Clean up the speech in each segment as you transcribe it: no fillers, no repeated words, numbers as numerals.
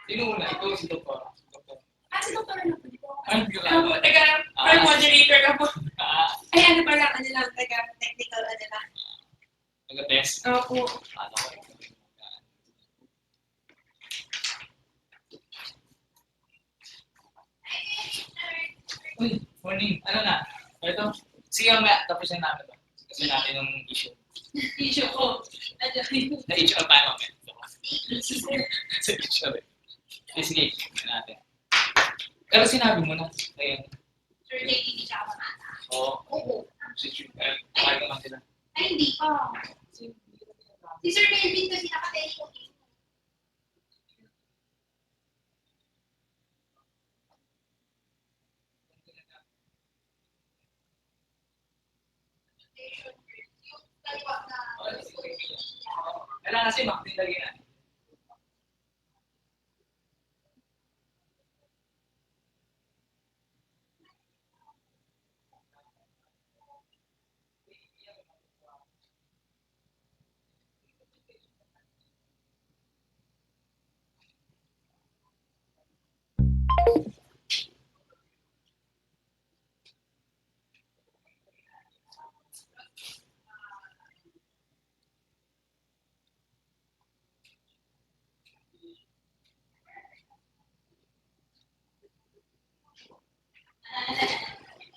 Sino una? Ikaw si Doktor. Si Doktor na po dito. Ay, Ano po, moderator ka po. Ay, ano pa lang, technical, lang. Nag-test? Opo. Uy, morning. Ano na? Ito? Sige, mamaya. Tapos na namin ito. Kasi natin yung issue. Issue ko. Na-issue na tayo mamaya. Sa issue rin. Sige, sige natin. Pero sinabi mo na. Ayun. Sir, JTV siya ako na. Oo. Si June. Kaya naman sila. Ay, hindi pa. Si Sir Melvin kasi nakatelefon. Kailangan kasi makatindagin na.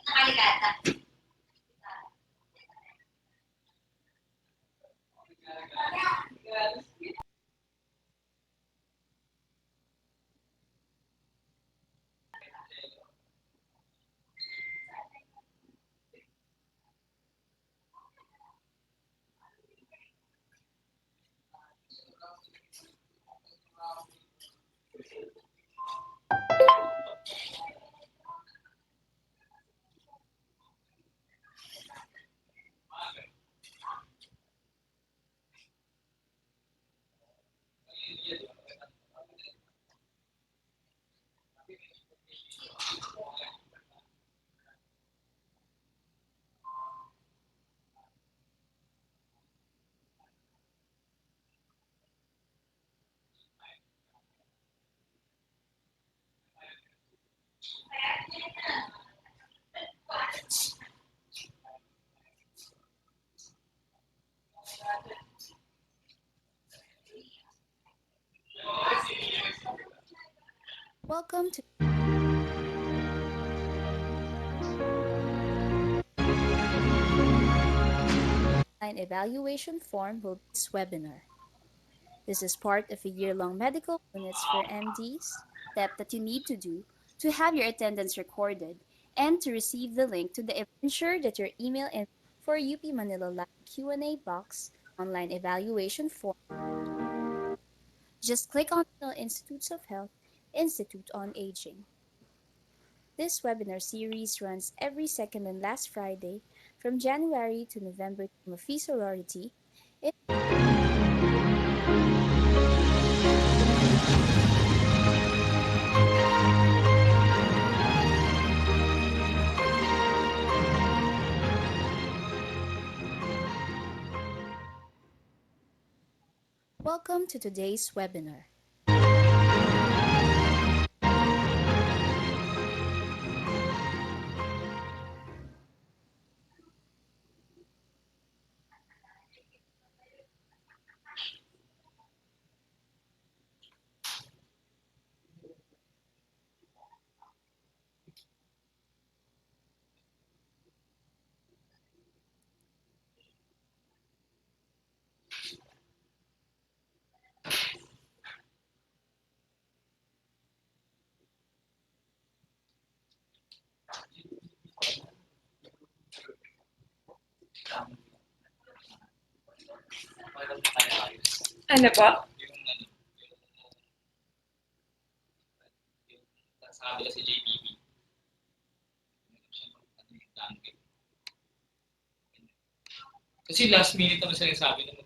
Nakaligata. Welcome to an evaluation form will be this webinar. This is part of a year-long medical units for MDs, step that you need to do to have your attendance recorded and to receive the link to the ensure that your email and for UP Manila Live Q&A box online evaluation form. Just click on the Institutes of Health Institute on Aging. This webinar series runs every second and last Friday from January to November of fee sorority. Welcome to today's webinar. Ano po? Sabi kasi JPB. Kasi last minute naman siya nagsabi na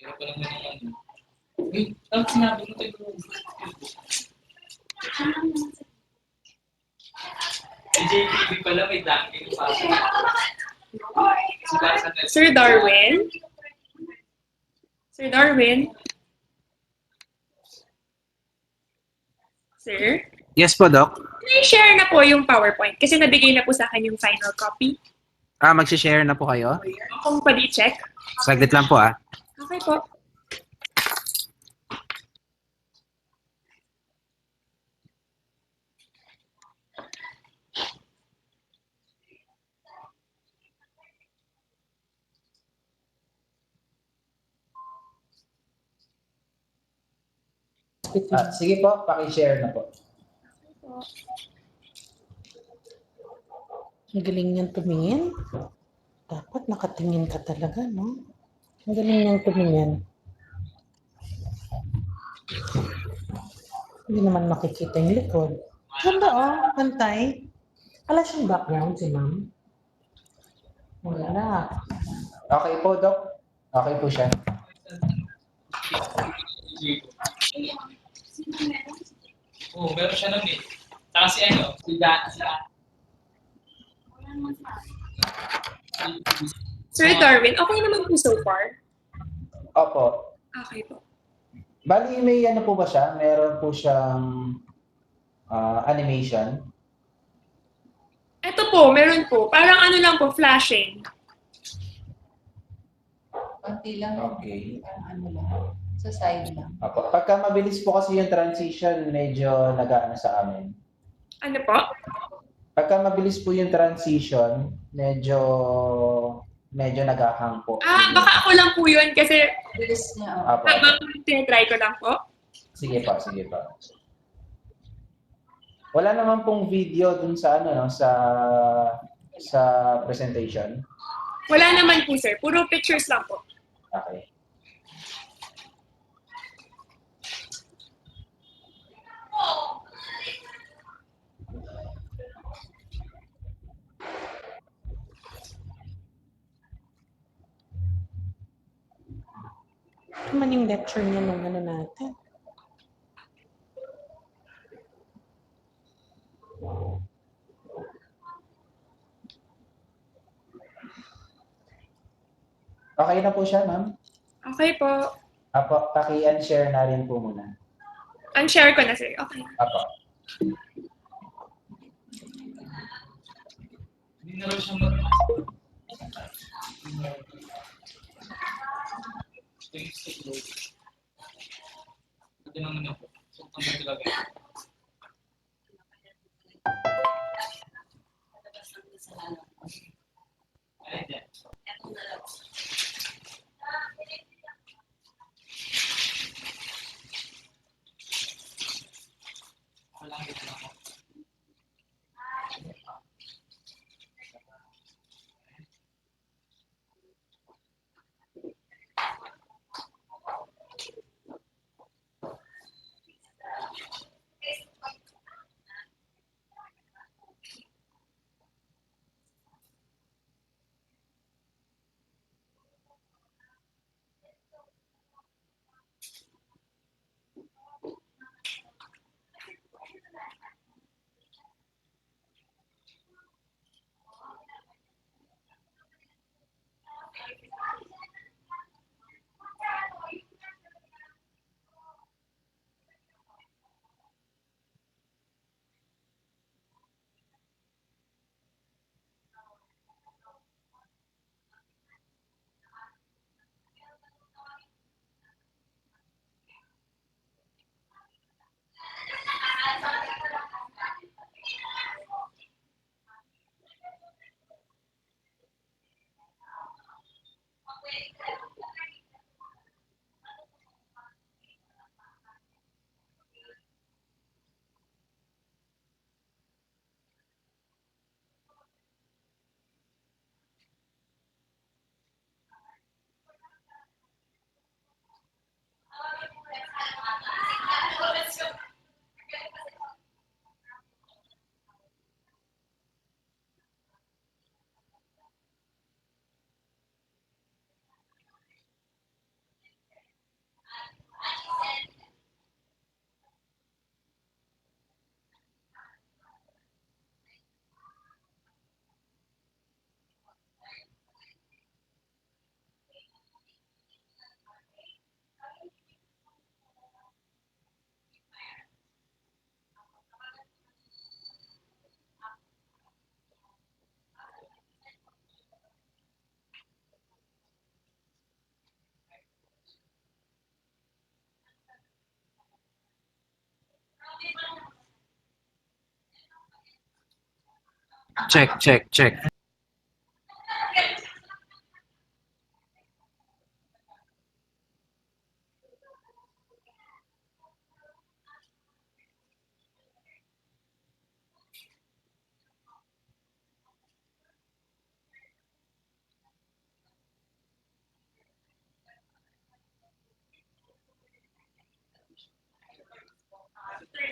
hirap pa naman naman. Wait, ang sinabi mo tayo. JPB pala may dunking pa. Sir Darwin? Sir Darwin? Sir? Yes po, Doc. I-share na po yung PowerPoint kasi nabigay na po sa akin yung final copy. Mag-share na po kayo? Kung pwede check. Saglit lang po Okay po. Sige po, paki-share na po. Ang galing niyang tumingin. Dapat nakatingin ka talaga, no? Ang galing niyang tumingin. Hindi naman makikita yung likod. Ganda, oh. Pantay. Wala siyang background si ma'am. Wala. Okay po, Doc. Okay po siya. Oo, meron siya nun eh. Saka si ano, Sir Darwin, okay naman po so far? Opo. Okay po. Bali, may ano po ba siya? Meron po siyang animation. Ito po, meron po. Parang ano lang po, flashing. Konti lang. Okay. Parang ano lang. Sa side lang. Opo. Pagka mabilis po kasi yung transition, medyo nag-aano sa amin. Ano po? Pagka mabilis po yung transition, medyo nag-ahang po. Baka ako lang po yun kasi Bilis niya. Opo. habang tinatry ko lang po. Sige pa, sige pa. Wala naman pong video dun sa ano no, sa presentation. Wala naman po sir, puro pictures lang po. Okay. Ito man yung lecture niya nung ano natin. Okay na po siya, ma'am? Okay po. Apo, paki-unshare na rin po muna. Unshare ko na sir. Okay. Apo. hindi na rin siya Ito naman ako. So, ang talaga. Ay, hindi. Walang ito ako. Check.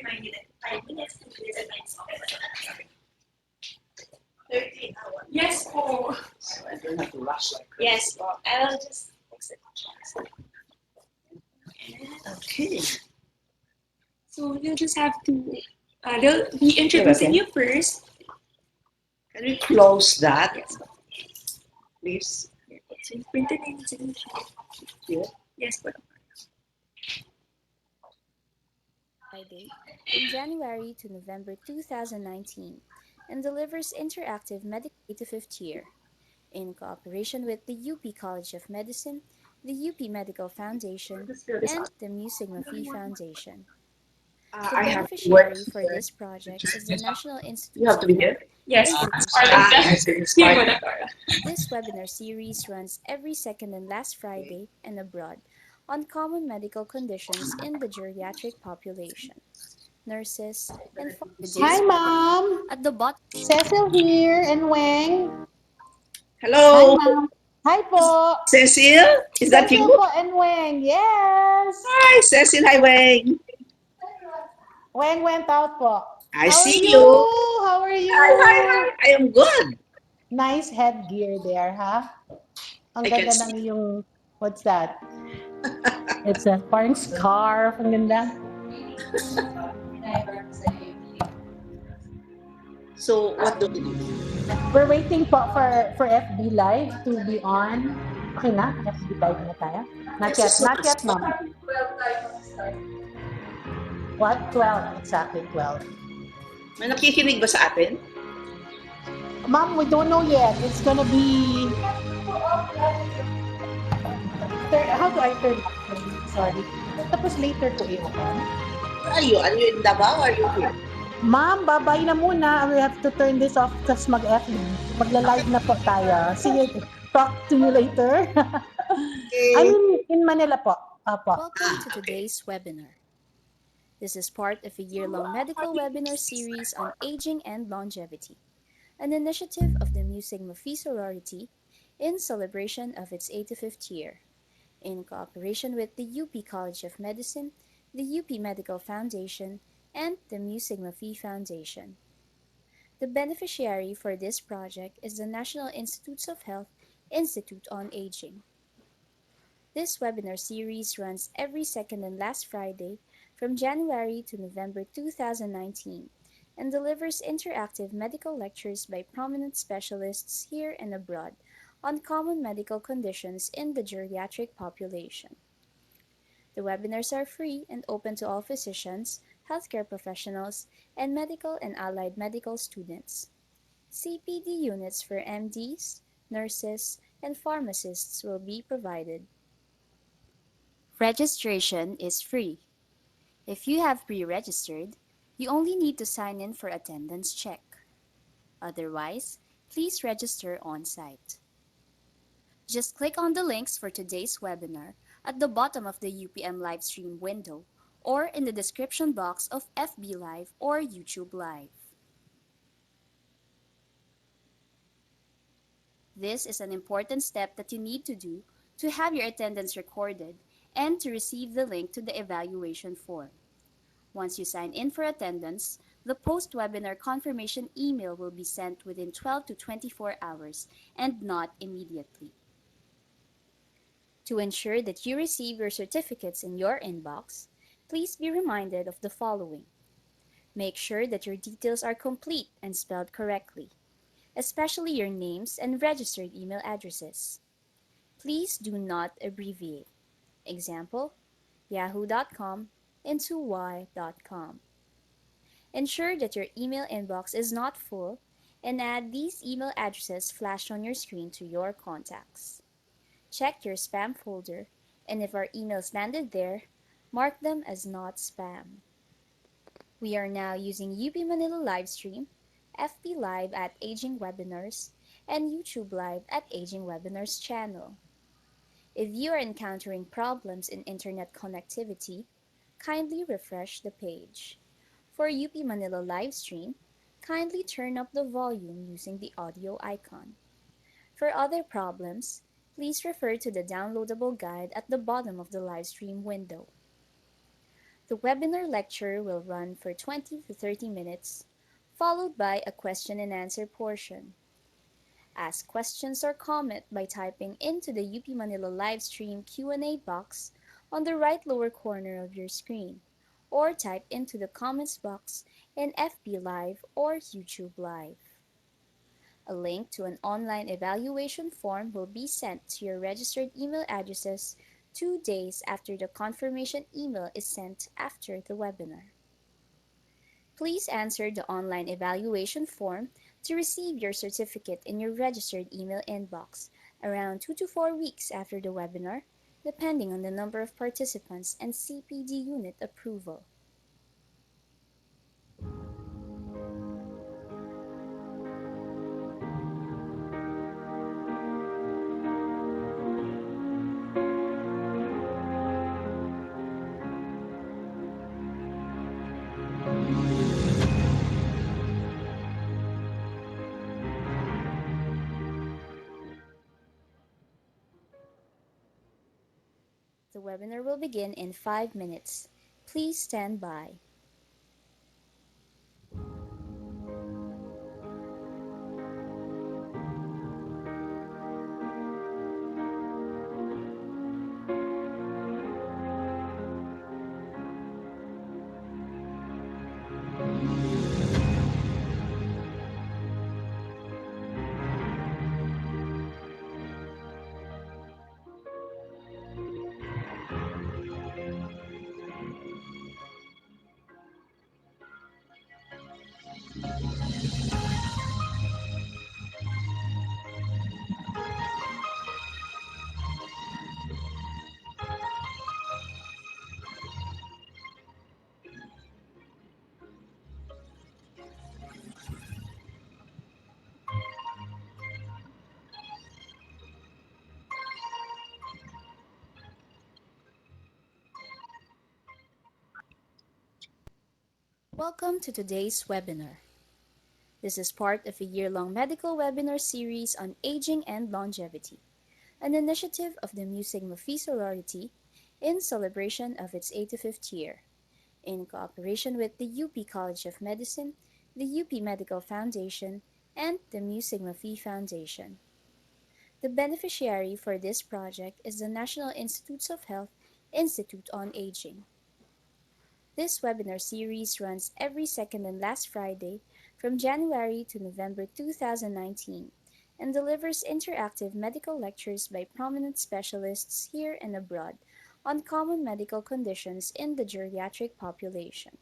Remind you that 5 minutes to do the next one. 13 hours. Yes, po. So I don't have to rush like crazy. Yes, po. I will just fix it. Okay. So you just have to, they'll be introducing you first. Can we close that, Yes, po. please? So you print it in signature. Yeah. Yes, po. Friday from January to November 2019 and delivers interactive medical to fifth year. In cooperation with the UP College of Medicine, the UP Medical Foundation, and the Mu Sigma Phi Foundation. The I have to work. beneficiary for this project is the National You Institute have to be of here. Health. Yes, Institute part of of Health. the It's team fine. mo na, Cora. This webinar series runs every second and last Friday and abroad on common medical conditions in the geriatric population. Nurses and Hi, Mom. at the bottom. Cecil here and Weng. Hi, Hello, Mom. Hi po. Cecil. Is that Cecil you? po and Weng. Yes. Hi, Cecil. Hi, Weng. Weng went out po. I How see are you. How are you? Hi. I am good. Nice headgear there, huh? Ang I can ganda see. ng yung, what's that? It's a parang scarf. Ang ganda. So, what do we do? We're waiting po for FB Live to be on. Okay na? FB Live na tayo? Not yet, Mom. What? 12. Exactly, 12. May nakikinig ba sa atin? Mom, we don't know yet. It's gonna be... How do I turn off? Sorry. Tapos later ko i-open. Where are you? Are you in Davao or are you here? Ma'am, babay na muna. We have to turn this off kasi mag-FB. Magla-live na po tayo. See you. Talk to you later. I'm in Manila po. Apo. Welcome to today's webinar. This is part of a year-long medical webinar series on aging and longevity, an initiative of the Mu Sigma Phi sorority in celebration of its 85th year, in cooperation with the UP College of Medicine, the UP Medical Foundation, and the Mu Sigma Phi Foundation. The beneficiary for this project is the National Institutes of Health Institute on Aging. This webinar series runs every second and last Friday from January to November 2019 and delivers interactive medical lectures by prominent specialists here and abroad on common medical conditions in the geriatric population. The webinars are free and open to all physicians, healthcare professionals, and medical and allied medical students. CPD units for MDs, nurses, and pharmacists will be provided. Registration is free. If you have pre-registered, you only need to sign in for attendance check. Otherwise, please register on-site. Just click on the links for today's webinar at the bottom of the UPM livestream window or in the description box of FB Live or YouTube Live. This is an important step that you need to do to have your attendance recorded and to receive the link to the evaluation form. Once you sign in for attendance, the post-webinar confirmation email will be sent within 12 to 24 hours and not immediately. To ensure that you receive your certificates in your inbox, please be reminded of the following. Make sure that your details are complete and spelled correctly, especially your names and registered email addresses. Please do not abbreviate. Example, yahoo.com into y.com. Ensure that your email inbox is not full and add these email addresses flashed on your screen to your contacts. Check your spam folder, and if our emails landed there, mark them as not spam. We are now using UP Manila Livestream, FB Live at Aging Webinars, and YouTube Live at Aging Webinars channel. If you are encountering problems in internet connectivity, kindly refresh the page. For UP Manila livestream, kindly turn up the volume using the audio icon. For other problems, please refer to the downloadable guide at the bottom of the livestream window. The webinar lecture will run for 20 to 30 minutes, followed by a question and answer portion. Ask questions or comment by typing into the UP Manila livestream Q&A box on the right lower corner of your screen, or type into the comments box in FB Live or YouTube Live. A link to an online evaluation form will be sent to your registered email addresses 2 days after the confirmation email is sent after the webinar. Please answer the online evaluation form to receive your certificate in your registered email inbox around 2 to 4 weeks after the webinar, depending on the number of participants and CPD unit approval. The webinar will begin in 5 minutes. Please stand by. Welcome to today's webinar. This is part of a year-long medical webinar series on aging and longevity, an initiative of the Mu Sigma Phi sorority in celebration of its 85th year, in cooperation with the UP College of Medicine, the UP Medical Foundation, and the Mu Sigma Phi Foundation. The beneficiary for this project is the National Institutes of Health Institute on Aging. This webinar series runs every second and last Friday from January to November 2019 and delivers interactive medical lectures by prominent specialists here and abroad on common medical conditions in the geriatric population.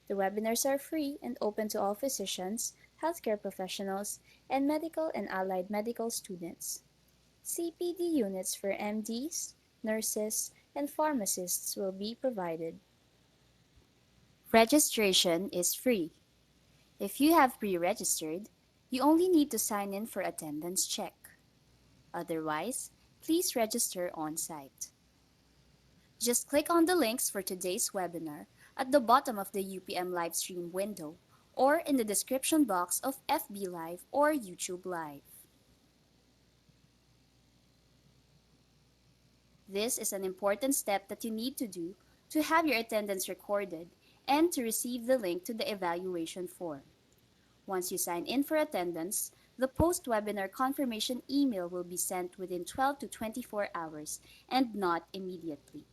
The webinars are free and open to all physicians, healthcare professionals, and medical and allied medical students. CPD units for MDs, nurses, and pharmacists will be provided. Registration is free. If you have pre-registered, you only need to sign in for attendance check. Otherwise, please register on-site. Just click on the links for today's webinar at the bottom of the UPM livestream window or in the description box of FB Live or YouTube Live. This is an important step that you need to do to have your attendance recorded and to receive the link to the evaluation form. Once you sign in for attendance, the post-webinar confirmation email will be sent within 12 to 24 hours and not immediately.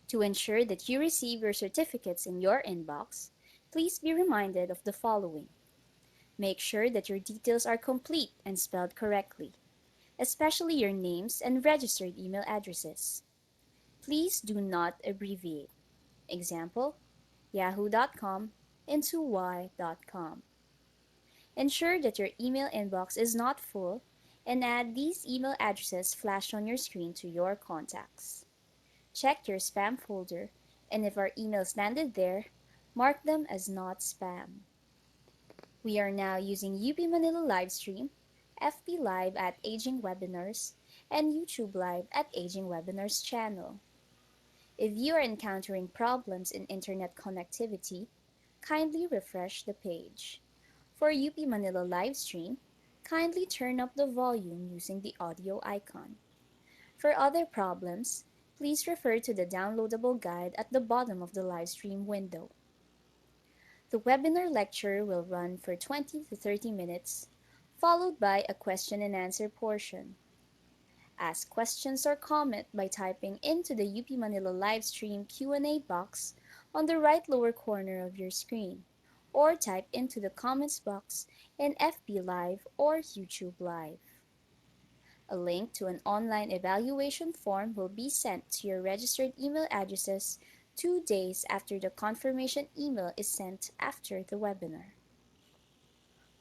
To ensure that you receive your certificates in your inbox, please be reminded of the following. Make sure that your details are complete and spelled correctly, especially your names and registered email addresses. Please do not abbreviate. Example, yahoo.com into y.com. Ensure that your email inbox is not full and add these email addresses flashed on your screen to your contacts. Check your spam folder, and if our emails landed there, mark them as not spam. We are now using UP Manila Livestream, FB Live at Aging Webinars, and YouTube Live at Aging Webinars channel. If you are encountering problems in internet connectivity, kindly refresh the page. For UP Manila Livestream, kindly turn up the volume using the audio icon. For other problems, please refer to the downloadable guide at the bottom of the Livestream window. The webinar lecture will run for 20 to 30 minutes, followed by a question and answer portion. Ask questions or comment by typing into the UP Manila Livestream Q&A box on the right lower corner of your screen, or type into the comments box in FB Live or YouTube Live. A link to an online evaluation form will be sent to your registered email addresses 2 days after the confirmation email is sent after the webinar.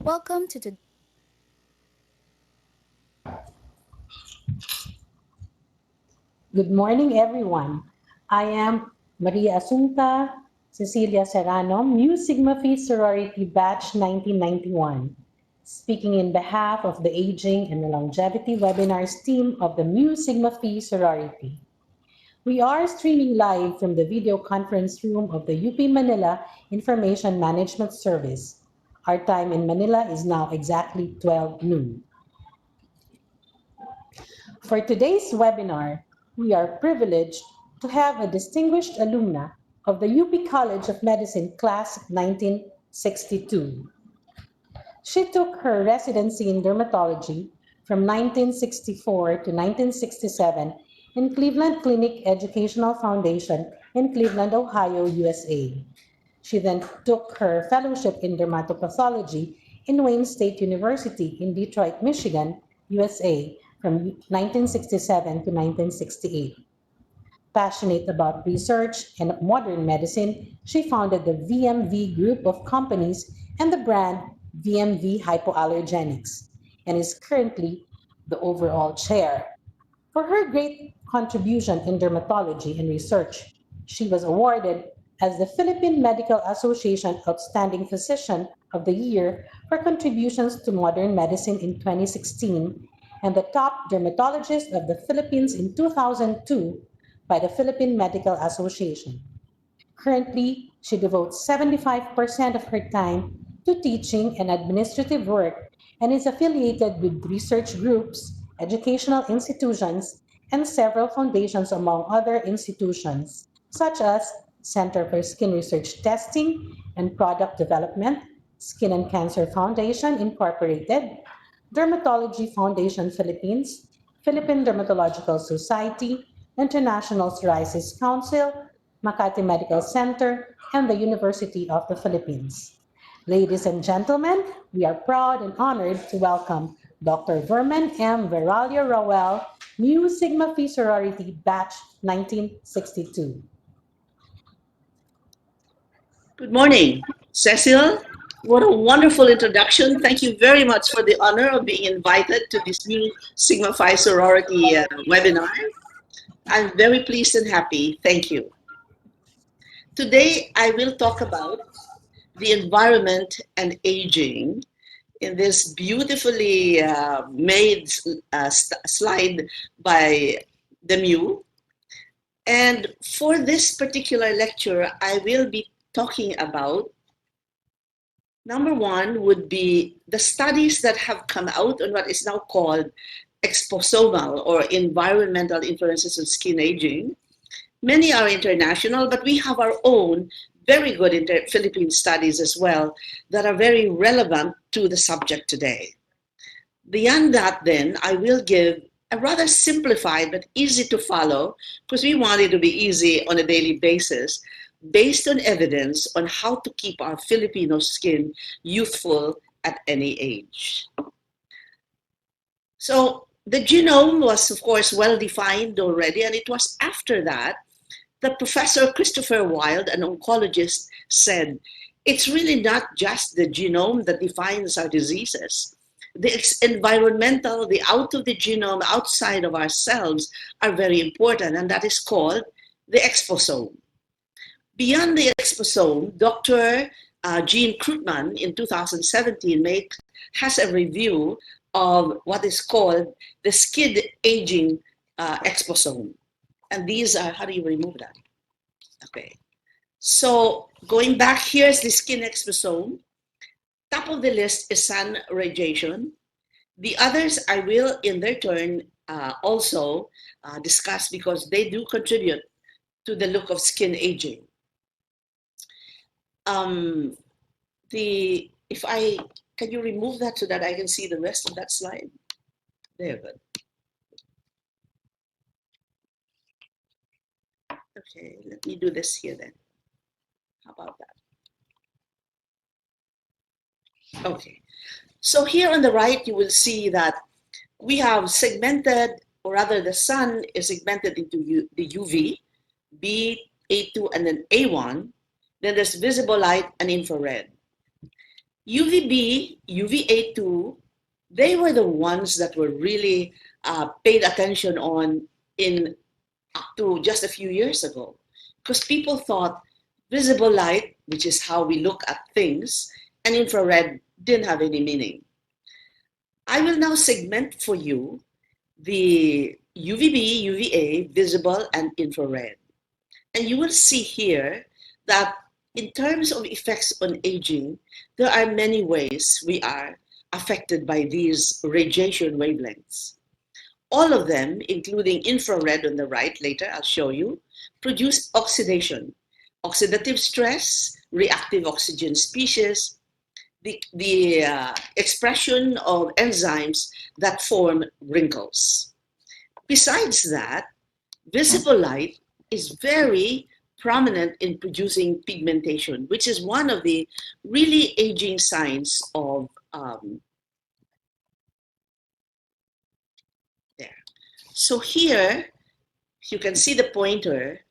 Welcome to the Good morning, everyone. I am Maria Asunta Cecilia Serrano, Mu Sigma Phi Sorority Batch 1991, speaking in behalf of the Aging and the Longevity Webinars team of the Mu Sigma Phi Sorority. We are streaming live from the video conference room of the UP Manila Information Management Service. Our time in Manila is now exactly 12 noon. For today's webinar, we are privileged to have a distinguished alumna of the UP College of Medicine Class of 1962. She took her residency in dermatology from 1964 to 1967 in Cleveland Clinic Educational Foundation in Cleveland, Ohio, USA. She then took her fellowship in dermatopathology in Wayne State University in Detroit, Michigan, USA from 1967 to 1968. Passionate about research and modern medicine, she founded the VMV group of companies and the brand VMV Hypoallergenics and is currently the overall chair. For her great contribution in dermatology and research, she was awarded as the Philippine Medical Association Outstanding Physician of the Year for contributions to modern medicine in 2016 and the top dermatologist of the Philippines in 2002 by the Philippine Medical Association. Currently, she devotes 75% of her time to teaching and administrative work and is affiliated with research groups, educational institutions, and several foundations among other institutions, such as Center for Skin Research Testing and Product Development, Skin and Cancer Foundation Incorporated, Dermatology Foundation Philippines, Philippine Dermatological Society, International Psoriasis Council, Makati Medical Center, and the University of the Philippines. Ladies and gentlemen, we are proud and honored to welcome Dr. Verman M. Veralia Rowell, Mu Sigma Phi Sorority Batch 1962. Good morning, Cecil. What a wonderful introduction. Thank you very much for the honor of being invited to this new Sigma Phi sorority webinar. I'm very pleased and happy. Thank you. Today, I will talk about the environment and aging in this beautifully made slide by the Mu. And for this particular lecture, I will be talking about, number one would be the studies that have come out on what is now called exposomal or environmental influences on skin aging. Many are international, but we have our own very good Philippine studies as well that are very relevant to the subject today. Beyond that, then, I will give a rather simplified but easy to follow, because we want it to be easy on a daily basis, based on evidence on how to keep our Filipino skin youthful at any age. So the genome was, of course, well defined already, and it was after that that Professor Christopher Wilde, an oncologist, said, it's really not just the genome that defines our diseases. The environmental, the out of the genome, outside of ourselves, are very important, and that is called the exposome. Beyond the exposome, Dr. Jean Krugman in 2017 has a review of what is called the skin aging exposome. And these are, how do you remove that? Okay. So going back, here's the skin exposome. Top of the list is sun radiation. The others I will, in their turn, also discuss because they do contribute to the look of skin aging. Can you remove that so that I can see the rest of that slide? There, good. Okay, let me do this here then. How about that? Okay, so here on the right, you will see that we have segmented, or rather the sun is segmented into the UV, B, A2, and then A1. Then there's visible light and infrared. UVB, UVA2, they were the ones that were really paid attention on in up to just a few years ago, because people thought visible light, which is how we look at things, and infrared didn't have any meaning. I will now segment for you the UVB, UVA, visible, and infrared. And you will see here that in terms of effects on aging, there are many ways we are affected by these radiation wavelengths. All of them, including infrared on the right, later I'll show you, produce oxidation, oxidative stress, reactive oxygen species, the expression of enzymes that form wrinkles. Besides that, visible light is very prominent in producing pigmentation, which is one of the really aging signs of there. So here, you can see the pointer.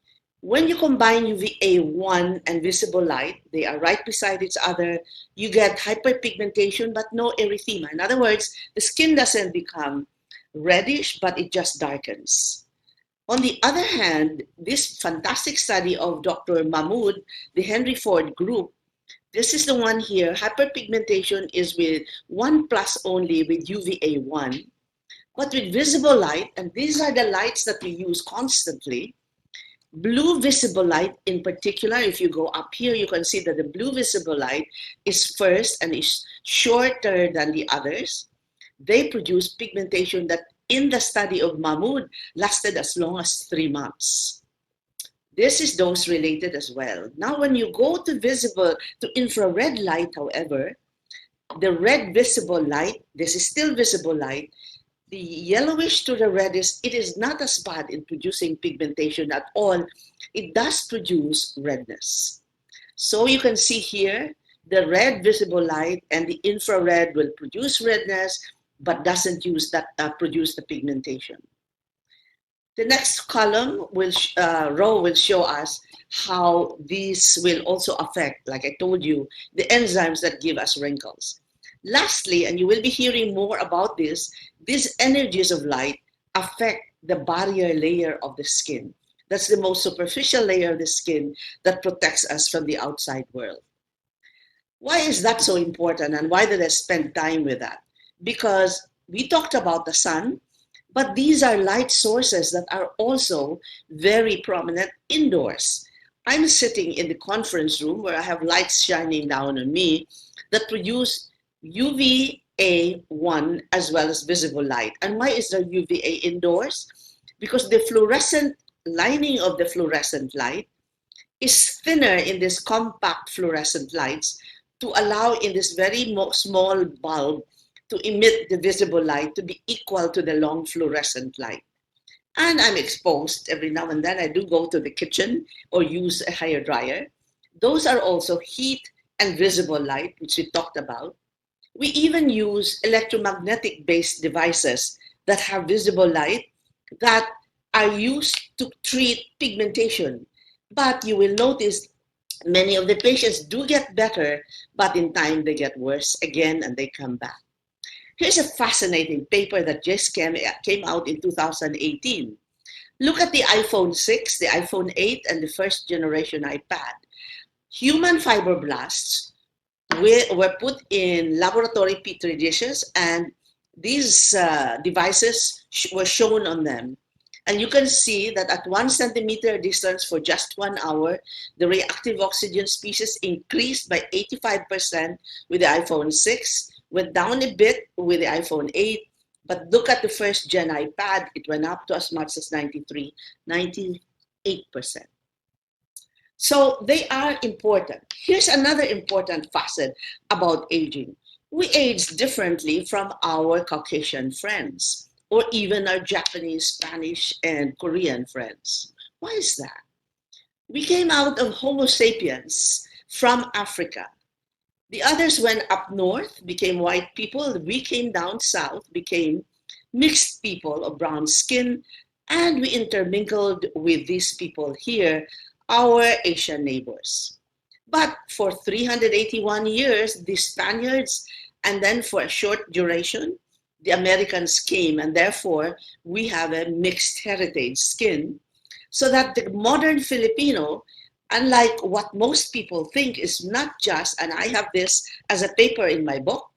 When you combine UVA1 and visible light, they are right beside each other, you get hyperpigmentation but no erythema. In other words, the skin doesn't become reddish, but it just darkens. On the other hand, this fantastic study of Dr. Mahmood, the Henry Ford group, this is the one here, hyperpigmentation is with 1+ only with UVA1, but with visible light, and these are the lights that we use constantly, blue visible light in particular, if you go up here, you can see that the blue visible light is first and is shorter than the others. They produce pigmentation that in the study of Mahmood lasted as long as 3 months. This is dose related as well. Now, when you go to infrared light, however, the red visible light, this is still visible light, the yellowish to the reddish, it is not as bad in producing pigmentation at all. It does produce redness. So you can see here, the red visible light and the infrared will produce redness, but doesn't produce the pigmentation. The next column row will show us how these will also affect, like I told you, the enzymes that give us wrinkles. Lastly, and you will be hearing more about this, these energies of light affect the barrier layer of the skin. That's the most superficial layer of the skin that protects us from the outside world. Why is that so important, and why did I spend time with that? Because we talked about the sun, but these are light sources that are also very prominent indoors. I'm sitting in the conference room where I have lights shining down on me that produce UVA1 as well as visible light. And why is there UVA indoors? Because the fluorescent lining of the fluorescent light is thinner in these compact fluorescent lights to allow in this very small bulb to emit the visible light to be equal to the long fluorescent light. And I'm exposed every now and then. I do go to the kitchen or use a hair dryer. Those are also heat and visible light, which we talked about. We even use electromagnetic-based devices that have visible light that are used to treat pigmentation. But you will notice many of the patients do get better, but in time they get worse again and they come back. Here's a fascinating paper that just came out in 2018. Look at the iPhone 6, the iPhone 8, and the first generation iPad. Human fibroblasts were put in laboratory petri dishes, and these devices were shown on them. And you can see that at 1 centimeter distance for just 1 hour, the reactive oxygen species increased by 85% with the iPhone 6, went down a bit with the iPhone 8, but look at the first gen iPad, it went up to as much as 98%. So they are important. Here's another important facet about aging. We age differently from our Caucasian friends, or even our Japanese, Spanish, and Korean friends. Why is that? We came out of Homo sapiens from Africa. The others went up north, became white people. We came down south, became mixed people of brown skin, and we intermingled with these people here, our Asian neighbors. But for 381 years, the Spaniards, and then for a short duration, the Americans came, and therefore we have a mixed heritage skin, so that the modern Filipino, unlike what most people think, is not just, and I have this as a paper in my book,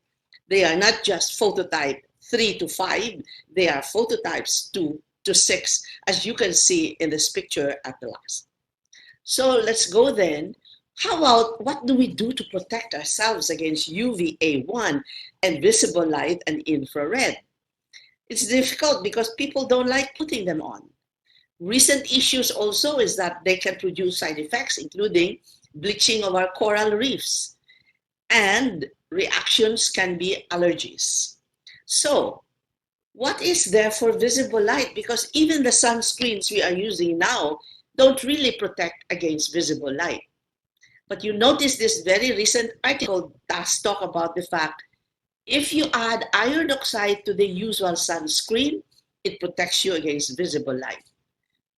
they are not just phototype 3 to 5, they are phototypes 2 to 6, as you can see in this picture at the last. So let's go then. How about what do we do to protect ourselves against UVA1 and visible light and infrared? It's difficult because people don't like putting them on. Recent issues also is that they can produce side effects, including bleaching of our coral reefs, and reactions can be allergies. So what is there for visible light? Because even the sunscreens we are using now don't really protect against visible light. But you notice this very recent article does talk about the fact if you add iron oxide to the usual sunscreen, it protects you against visible light.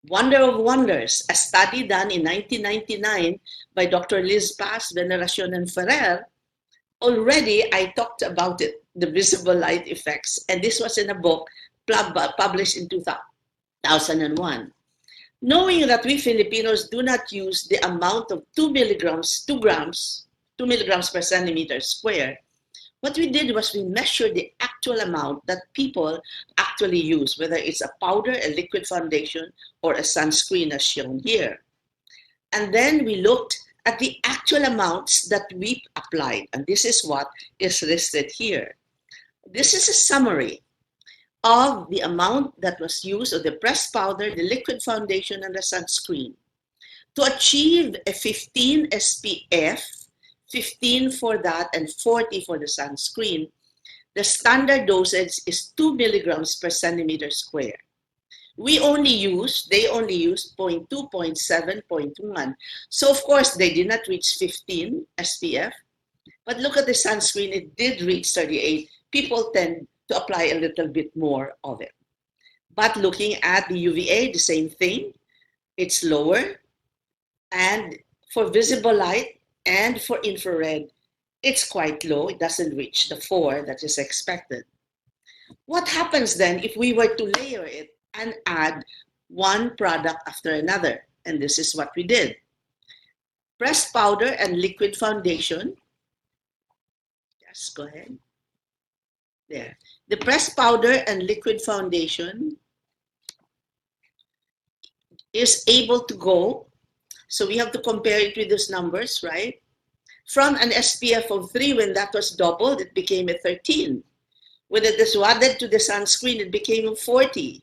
Wonder of wonders, a study done in 1999 by Dr. Liz Paz, Veneracion, and Ferrer, already I talked about it, the visible light effects, and this was in a book published in 2001. Knowing that we Filipinos do not use the amount of 2 milligrams per centimeter square, what we did was we measured the actual amount that people actually use, whether it's a powder, a liquid foundation, or a sunscreen as shown here. And then we looked at the actual amounts that we applied, and this is what is listed here. This is a summary of the amount that was used of the pressed powder, the liquid foundation, and the sunscreen. To achieve a 15 SPF, 15 for that and 40 for the sunscreen, the standard dosage is 2 milligrams per centimeter square. They only used 0.2, 0.7, 0.1. So of course they did not reach 15 SPF, but look at the sunscreen, it did reach 38. People tend to apply a little bit more of it. But looking at the UVA, the same thing, it's lower. And for visible light and for infrared, it's quite low. It doesn't reach the 4 that is expected. What happens then if we were to layer it and add one product after another? And this is what we did. Pressed powder and liquid foundation. Yes, go ahead. There. The pressed powder and liquid foundation is able to go, so we have to compare it with those numbers, right? From an SPF of 3, when that was doubled, it became a 13. When it is added to the sunscreen, it became a 40,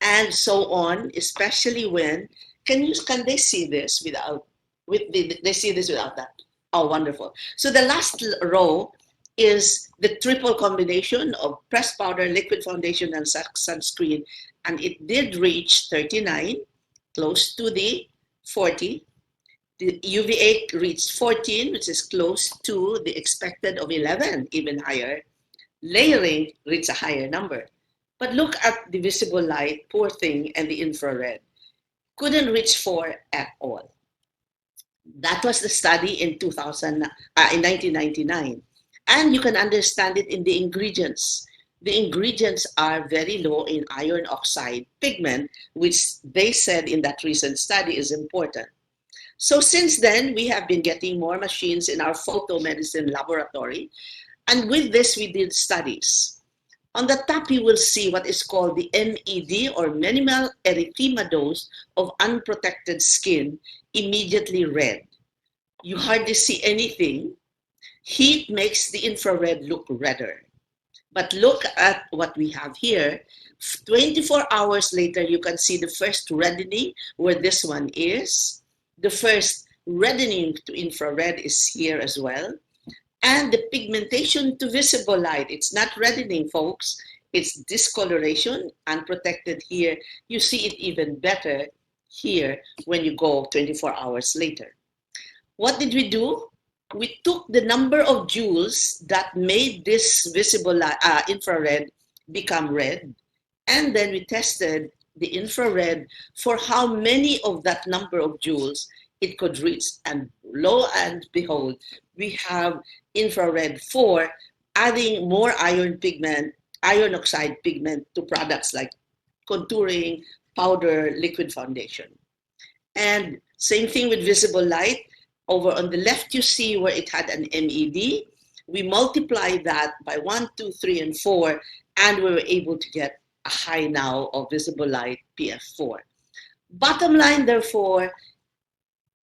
and so on, especially when, can they see this without, they see this without that? Oh, wonderful. So the last row is the triple combination of pressed powder, liquid foundation, and sunscreen, and it did reach 39, close to the 40. The UVA reached 14, which is close to the expected of 11, even higher. Layering reached a higher number. But look at the visible light, poor thing, and the infrared. Couldn't reach 4 at all. That was the study in 1999. And you can understand it in the ingredients. The ingredients are very low in iron oxide pigment, which they said in that recent study is important. So since then, we have been getting more machines in our photomedicine laboratory. And with this, we did studies. On the top, you will see what is called the MED, or minimal erythema dose of unprotected skin, immediately red. You hardly see anything. Heat makes the infrared look redder. But look at what we have here. 24 hours later, you can see the first reddening where this one is. The first reddening to infrared is here as well. And the pigmentation to visible light, it's not reddening, folks. It's discoloration, unprotected here. You see it even better here when you go 24 hours later. What did we do? We took the number of joules that made this visible infrared become red, and then we tested the infrared for how many of that number of joules it could reach. And lo and behold, we have infrared 4, adding more iron oxide pigment to products like contouring, powder, liquid foundation. And same thing with visible light. Over on the left, you see where it had an MED. We multiplied that by 1, 2, 3, and 4, and we were able to get a high now of visible light, PF4. Bottom line, therefore,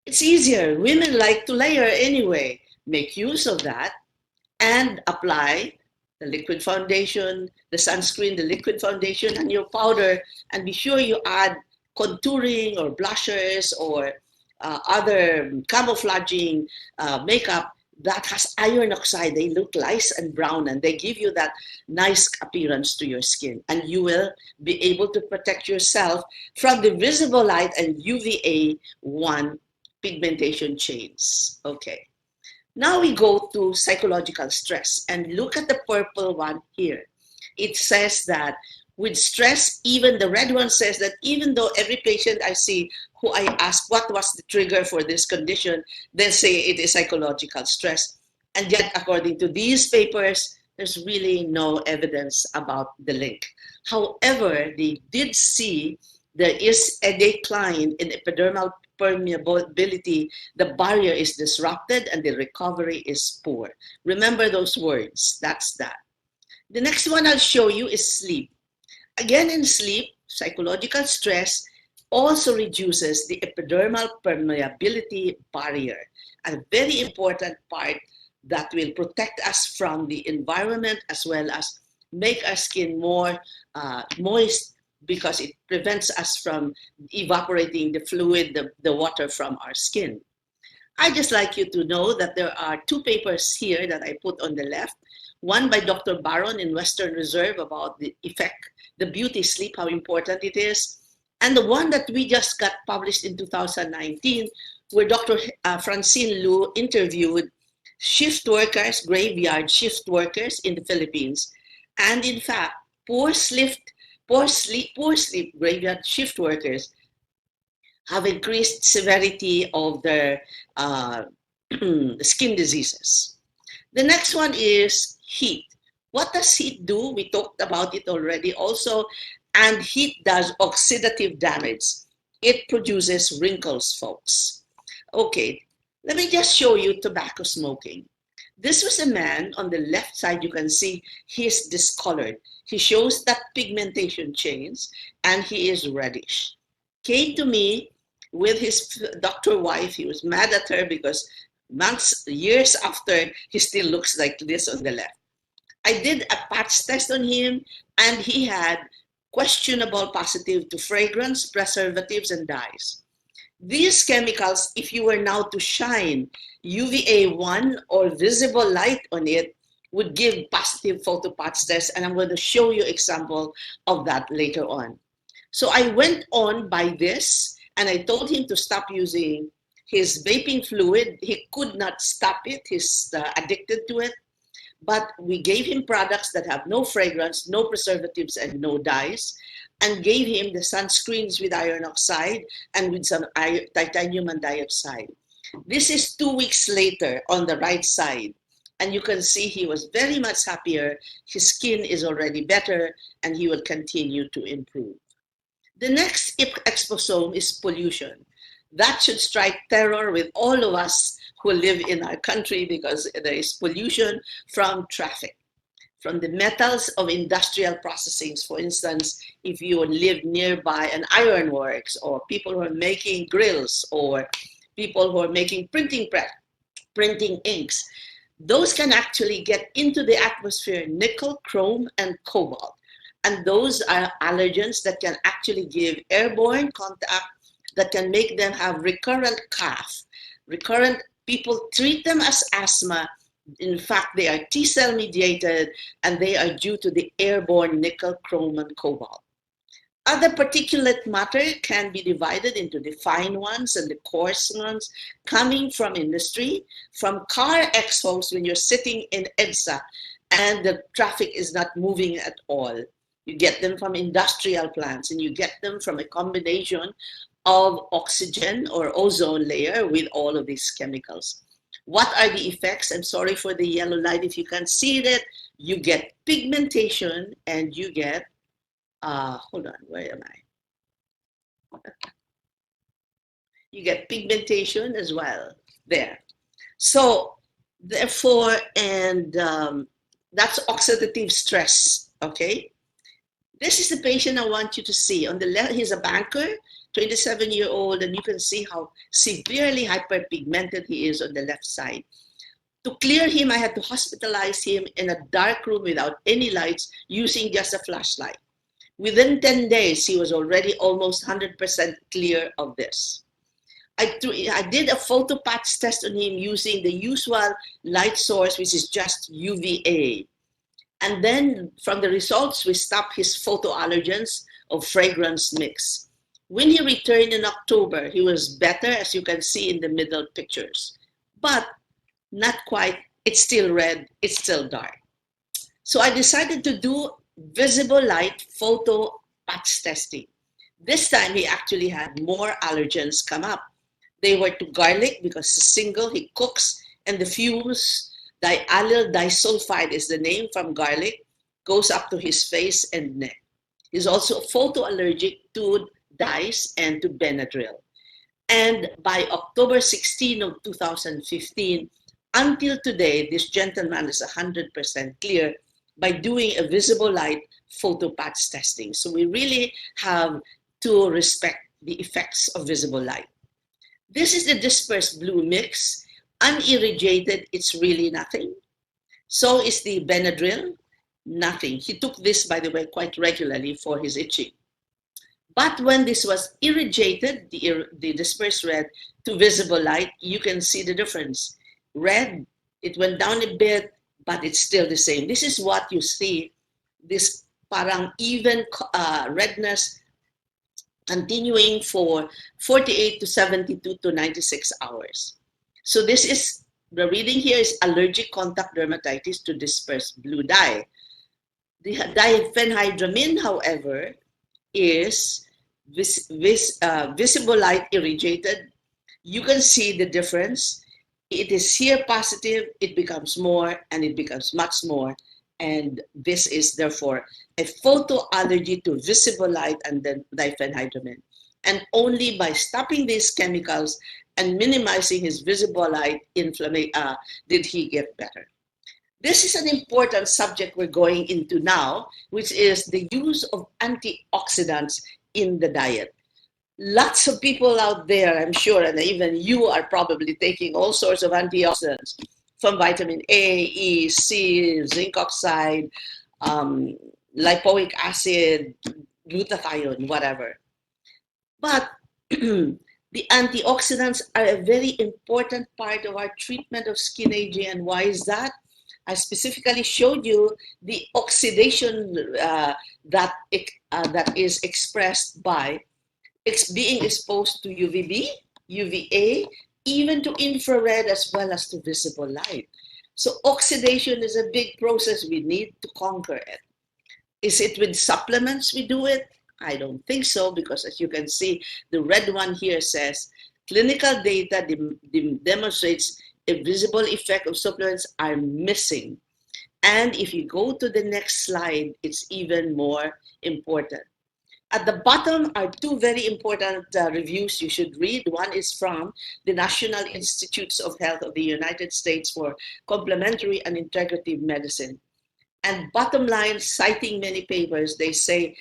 it's easier. Women like to layer anyway. Make use of that and apply the liquid foundation, the sunscreen, the liquid foundation, and your powder, and be sure you add contouring or blushers or other camouflaging makeup that has iron oxide. They look nice and brown, and they give you that nice appearance to your skin. And you will be able to protect yourself from the visible light and UVA-1 pigmentation chains. Okay. Now we go to psychological stress, and look at the purple one here. It says that with stress, even the red one says that even though every patient I see who I ask what was the trigger for this condition, they say it is psychological stress. And yet, according to these papers, there's really no evidence about the link. However, they did see there is a decline in epidermal permeability. The barrier is disrupted and the recovery is poor. Remember those words. That's that. The next one I'll show you is sleep. Again, in sleep, psychological stress also reduces the epidermal permeability barrier, a very important part that will protect us from the environment as well as make our skin more moist, because it prevents us from evaporating the fluid, the water from our skin. I'd just like you to know that there are 2 papers here that I put on the left. One by Dr. Baron in Western Reserve about the effect, the beauty sleep, how important it is. And the one that we just got published in 2019, where Dr. Francine Lu interviewed shift workers, graveyard shift workers in the Philippines. And in fact, poor sleep graveyard shift workers have increased severity of their skin diseases. The next one is heat. What does heat do? We talked about it already also. And heat does oxidative damage. It produces wrinkles, folks. Okay, let me just show you tobacco smoking. This was a man on the left side. You can see he's discolored. He shows that pigmentation change, and he is reddish. Came to me with his doctor wife. He was mad at her because years after, he still looks like this on the left. I did a patch test on him, and he had questionable positive to fragrance, preservatives, and dyes. These chemicals, if you were now to shine UVA-1 or visible light on it, would give positive photo patch test, and I'm going to show you example of that later on. So I went on by this, and I told him to stop using his vaping fluid. He could not stop it. He's addicted to it. But we gave him products that have no fragrance, no preservatives, and no dyes, and gave him the sunscreens with iron oxide and with some titanium and dioxide. This is 2 weeks later on the right side. And you can see he was very much happier. His skin is already better, and he will continue to improve. The next exposome is pollution. That should strike terror with all of us who live in our country, because there is pollution from traffic, from the metals of industrial processings. For instance, if you live nearby an ironworks, or people who are making grills, or people who are making printing press, printing inks, those can actually get into the atmosphere, nickel, chrome, and cobalt. And those are allergens that can actually give airborne contact, that can make them have recurrent cough. People treat them as asthma. In fact, they are T-cell mediated, and they are due to the airborne nickel, chrome, and cobalt. Other particulate matter can be divided into the fine ones and the coarse ones, coming from industry, from car exhaust when you're sitting in EDSA and the traffic is not moving at all. You get them from industrial plants, and you get them from a combination of oxygen or ozone layer with all of these chemicals. What are the effects? I'm sorry for the yellow light if you can't see it. You get pigmentation, and you get, hold on, where am I? You get pigmentation as well there. So therefore, and that's oxidative stress, okay? This is the patient I want you to see. On the left, he's a banker, 27-year-old, and you can see how severely hyperpigmented he is on the left side. To clear him, I had to hospitalize him in a dark room without any lights, using just a flashlight. Within 10 days, he was already almost 100% clear of this. I did a photopatch test on him using the usual light source, which is just UVA. And then from the results, we stopped his photoallergens of fragrance mix. When he returned in October, he was better, as you can see in the middle pictures. But not quite, it's still red, it's still dark. So I decided to do visible light photo patch testing. This time he actually had more allergens come up. They were to garlic, because single he cooks, and the fumes, diallyl disulfide is the name from garlic, goes up to his face and neck. He's also photoallergic to dyes and to Benadryl. And by October 16 of 2015, until today, this gentleman is 100% clear by doing a visible light photo patch testing. So we really have to respect the effects of visible light. This is the dispersed blue mix. Unirradiated, it's really nothing. So is the Benadryl, nothing. He took this, by the way, quite regularly for his itching. But when this was irradiated, the dispersed red to visible light, you can see the difference. Red, it went down a bit, but it's still the same. This is what you see, this parang even redness continuing for 48 to 72 to 96 hours. So this is, the reading here is allergic contact dermatitis to dispersed blue dye. The diphenhydramine, however, is visible light irradiated. You can see the difference. It is here positive, it becomes more, and it becomes much more. And this is therefore a photoallergy to visible light and then diphenhydramine. And only by stopping these chemicals and minimizing his visible light inflammation did he get better. This is an important subject we're going into now, which is the use of antioxidants in the diet. Lots of people out there, I'm sure, and even you are probably taking all sorts of antioxidants, from vitamin A, E, C, zinc oxide, lipoic acid, glutathione, whatever. But the antioxidants are a very important part of our treatment of skin aging. And why is that? I specifically showed you the oxidation that is expressed by being exposed to UVB, UVA, even to infrared as well as to visible light. So oxidation is a big process. We need to conquer it. Is it with supplements we do it? I don't think so, because as you can see, the red one here says clinical data demonstrates a visible effect of supplements are missing. And if you go to the next slide, it's even more important. At the bottom are two very important reviews you should read. One is from the National Institutes of Health of the United States for Complementary and Integrative Medicine. And bottom line, citing many papers, they say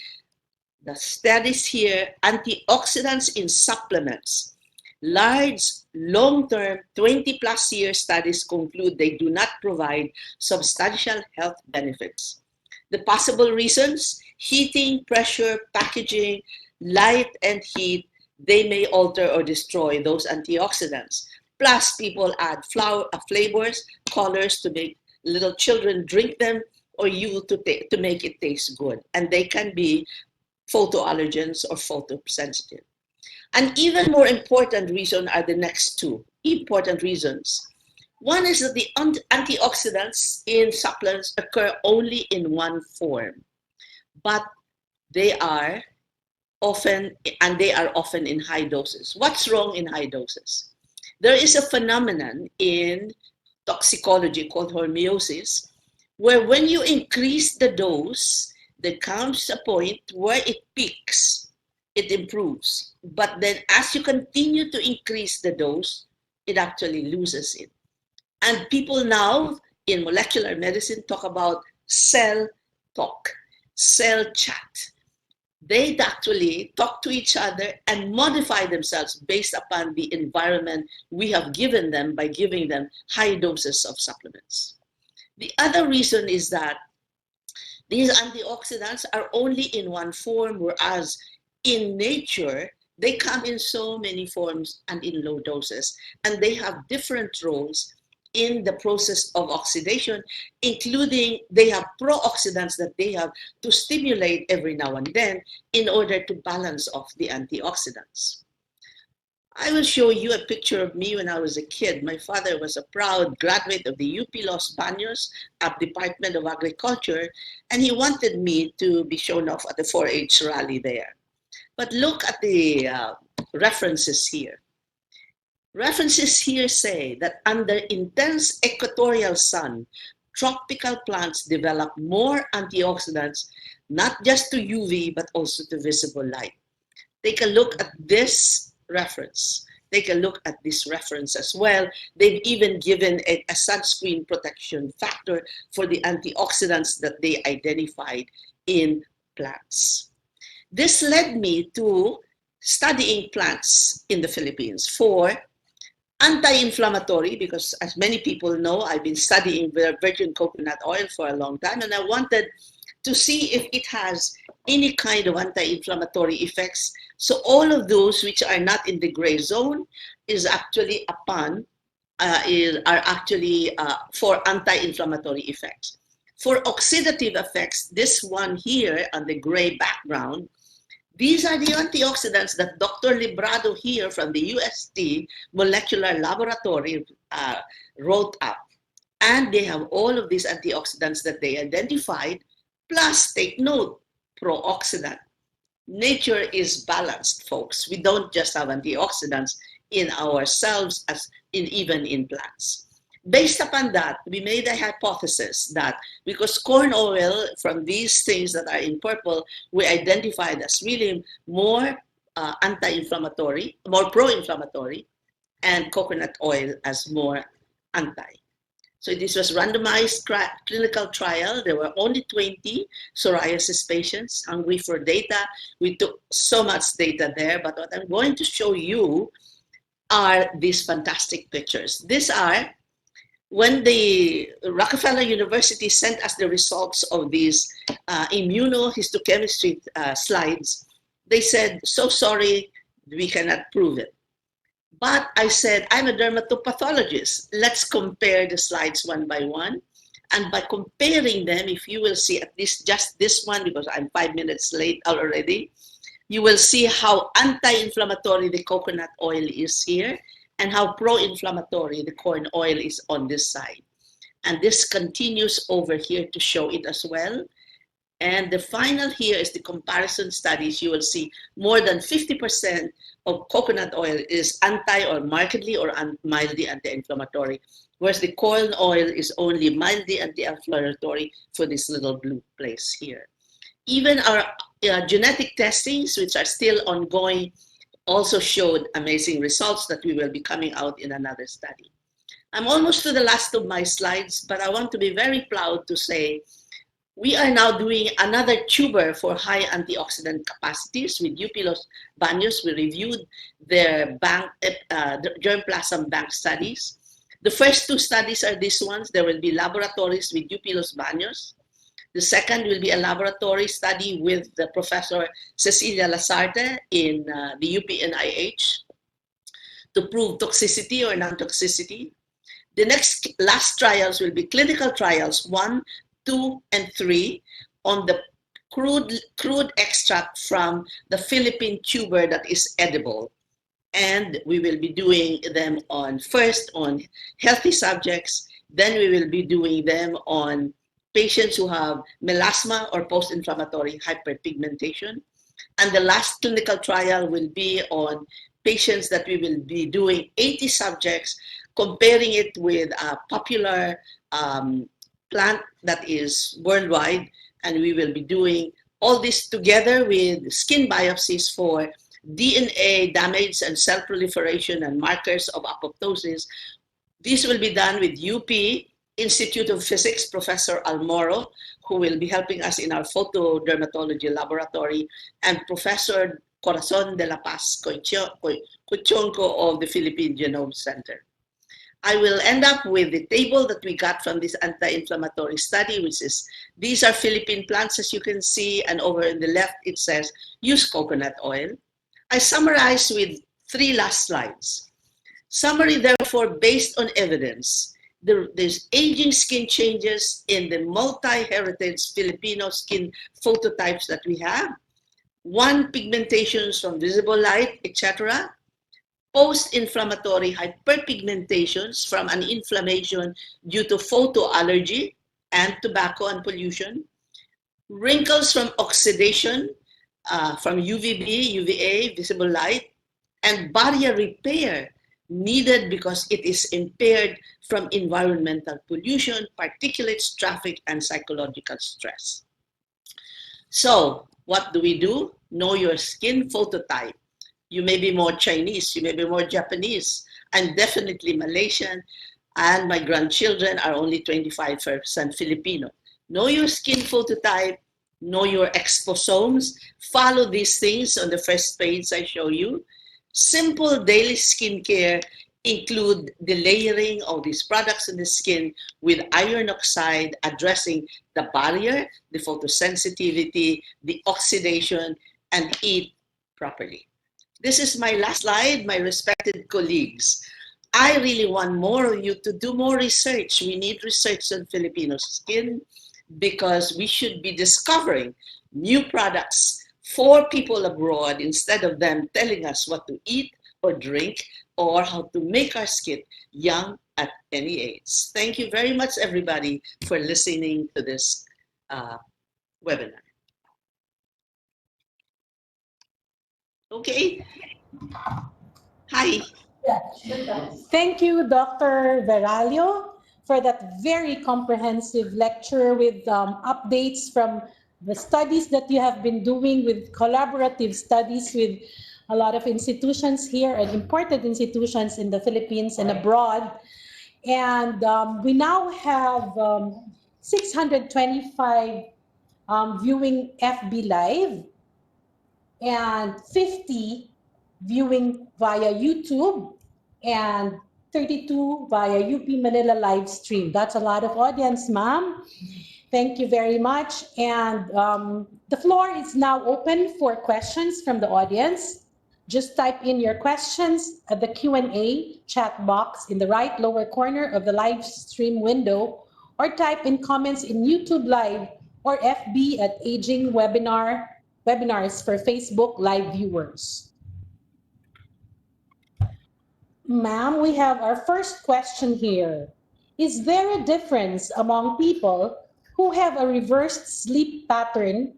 the studies here, antioxidants in supplements. Large, long-term, 20-plus year studies conclude they do not provide substantial health benefits. The possible reasons: heating, pressure, packaging, light and heat, they may alter or destroy those antioxidants. Plus, people add flavors, colors to make little children drink them, or you to make it taste good. And they can be photoallergens or photosensitive. An even more important reason are the next two important reasons. One is that the antioxidants in supplements occur only in one form, but they are often in high doses. What's wrong in high doses? There is a phenomenon in toxicology called homeostasis, where when you increase the dose, there comes a point where it peaks, it improves. But then as you continue to increase the dose, it actually loses it. And people now in molecular medicine talk about cell talk, cell chat. They actually talk to each other and modify themselves based upon the environment we have given them by giving them high doses of supplements. The other reason is that these antioxidants are only in one form, whereas in nature, they come in so many forms and in low doses, and they have different roles in the process of oxidation, including they have pro-oxidants that they have to stimulate every now and then in order to balance off the antioxidants. I will show you a picture of me when I was a kid. My father was a proud graduate of the UP Los Baños Department of Agriculture, and he wanted me to be shown off at the 4-H rally there. But look at the references here. References here say that under intense equatorial sun, tropical plants develop more antioxidants, not just to UV, but also to visible light. Take a look at this reference. Take a look at this reference as well. They've even given a sunscreen protection factor for the antioxidants that they identified in plants. This led me to studying plants in the Philippines for anti-inflammatory, because as many people know, I've been studying virgin coconut oil for a long time, and I wanted to see if it has any kind of anti-inflammatory effects. So all of those which are not in the gray zone is actually are actually for anti-inflammatory effects. For oxidative effects, this one here on the gray background, these are the antioxidants that Dr. Librado here from the UST Molecular Laboratory wrote up. And they have all of these antioxidants that they identified, plus, take note, pro-oxidant. Nature is balanced, folks. We don't just have antioxidants in ourselves, even in plants. Based upon that, we made a hypothesis that because corn oil from these things that are in purple, we identified as really more anti-inflammatory, more pro-inflammatory, and coconut oil as more anti. So this was randomized clinical trial. There were only 20 psoriasis patients hungry for data. We took so much data there, but what I'm going to show you are these fantastic pictures. These are when the Rockefeller University sent us the results of these immunohistochemistry slides. They said, so sorry, we cannot prove it. But I said, I'm a dermatopathologist. Let's compare the slides one by one. And by comparing them, if you will see at least just this one, because I'm 5 minutes late already, you will see how anti-inflammatory the coconut oil is here and how pro-inflammatory the corn oil is on this side. And this continues over here to show it as well. And the final here is the comparison studies. You will see more than 50% of coconut oil is anti or markedly or mildly anti-inflammatory, whereas the corn oil is only mildly anti-inflammatory for this little blue place here. Even our genetic testings, which are still ongoing, also showed amazing results that we will be coming out in another study. I'm almost to the last of my slides, but I want to be very proud to say we are now doing another tuber for high antioxidant capacities with UP Los Baños. We reviewed their germplasm bank studies. The first two studies are these ones. There will be laboratories with UP Los Baños. The second will be a laboratory study with the Professor Cecilia Lasarte in the UP NIH to prove toxicity or non-toxicity. The last trials will be clinical trials 1, 2, and 3 on the crude extract from the Philippine tuber that is edible. And we will be doing them first on healthy subjects, then we will be doing them on patients who have melasma or post-inflammatory hyperpigmentation. And the last clinical trial will be on patients that we will be doing 80 subjects, comparing it with a popular plant that is worldwide. And we will be doing all this together with skin biopsies for DNA damage and cell proliferation and markers of apoptosis. This will be done with UP Institute of Physics, Professor Almoro, who will be helping us in our photodermatology laboratory, and Professor Corazon de la Paz Cochonco of the Philippine Genome Center. I will end up with the table that we got from this anti-inflammatory study, which is, these are Philippine plants, as you can see, and over in the left, it says, use coconut oil. I summarize with 3 last slides. Summary, therefore, based on evidence. There's aging skin changes in the multi-heritage Filipino skin phototypes that we have. 1, pigmentations from visible light, etc. Post-inflammatory hyperpigmentations from an inflammation due to photoallergy and tobacco and pollution. Wrinkles from oxidation, from UVB, UVA, visible light, and barrier repair needed because it is impaired from environmental pollution, particulates, traffic, and psychological stress. So what do? Know your skin phototype. You may be more Chinese, you may be more Japanese. I'm definitely Malaysian, and my grandchildren are only 25% Filipino. Know your skin phototype, know your exposomes, follow these things on the first page I show you. Simple daily skincare include the layering of these products in the skin with iron oxide, addressing the barrier, the photosensitivity, the oxidation, and eat properly. This is my last slide, my respected colleagues. I really want more of you to do more research. We need research on Filipino skin because we should be discovering new products for people abroad instead of them telling us what to eat or drink or how to make our skin young at any age. Thank you very much, everybody, for listening to this webinar. Okay. Hi. Thank you, Dr. Veralio, for that very comprehensive lecture with updates from the studies that you have been doing, with collaborative studies with a lot of institutions here and important institutions in the Philippines and abroad. And we now have 625 viewing FB Live and 50 viewing via YouTube and 32 via UP Manila live stream. That's a lot of audience, ma'am. Thank you very much. And the floor is now open for questions from the audience. Just type in your questions at the Q&A chat box in the right lower corner of the live stream window, or type in comments in YouTube Live or FB at Aging Webinars for Facebook Live viewers. Ma'am, we have our first question here. Is there a difference among people who have a reversed sleep pattern,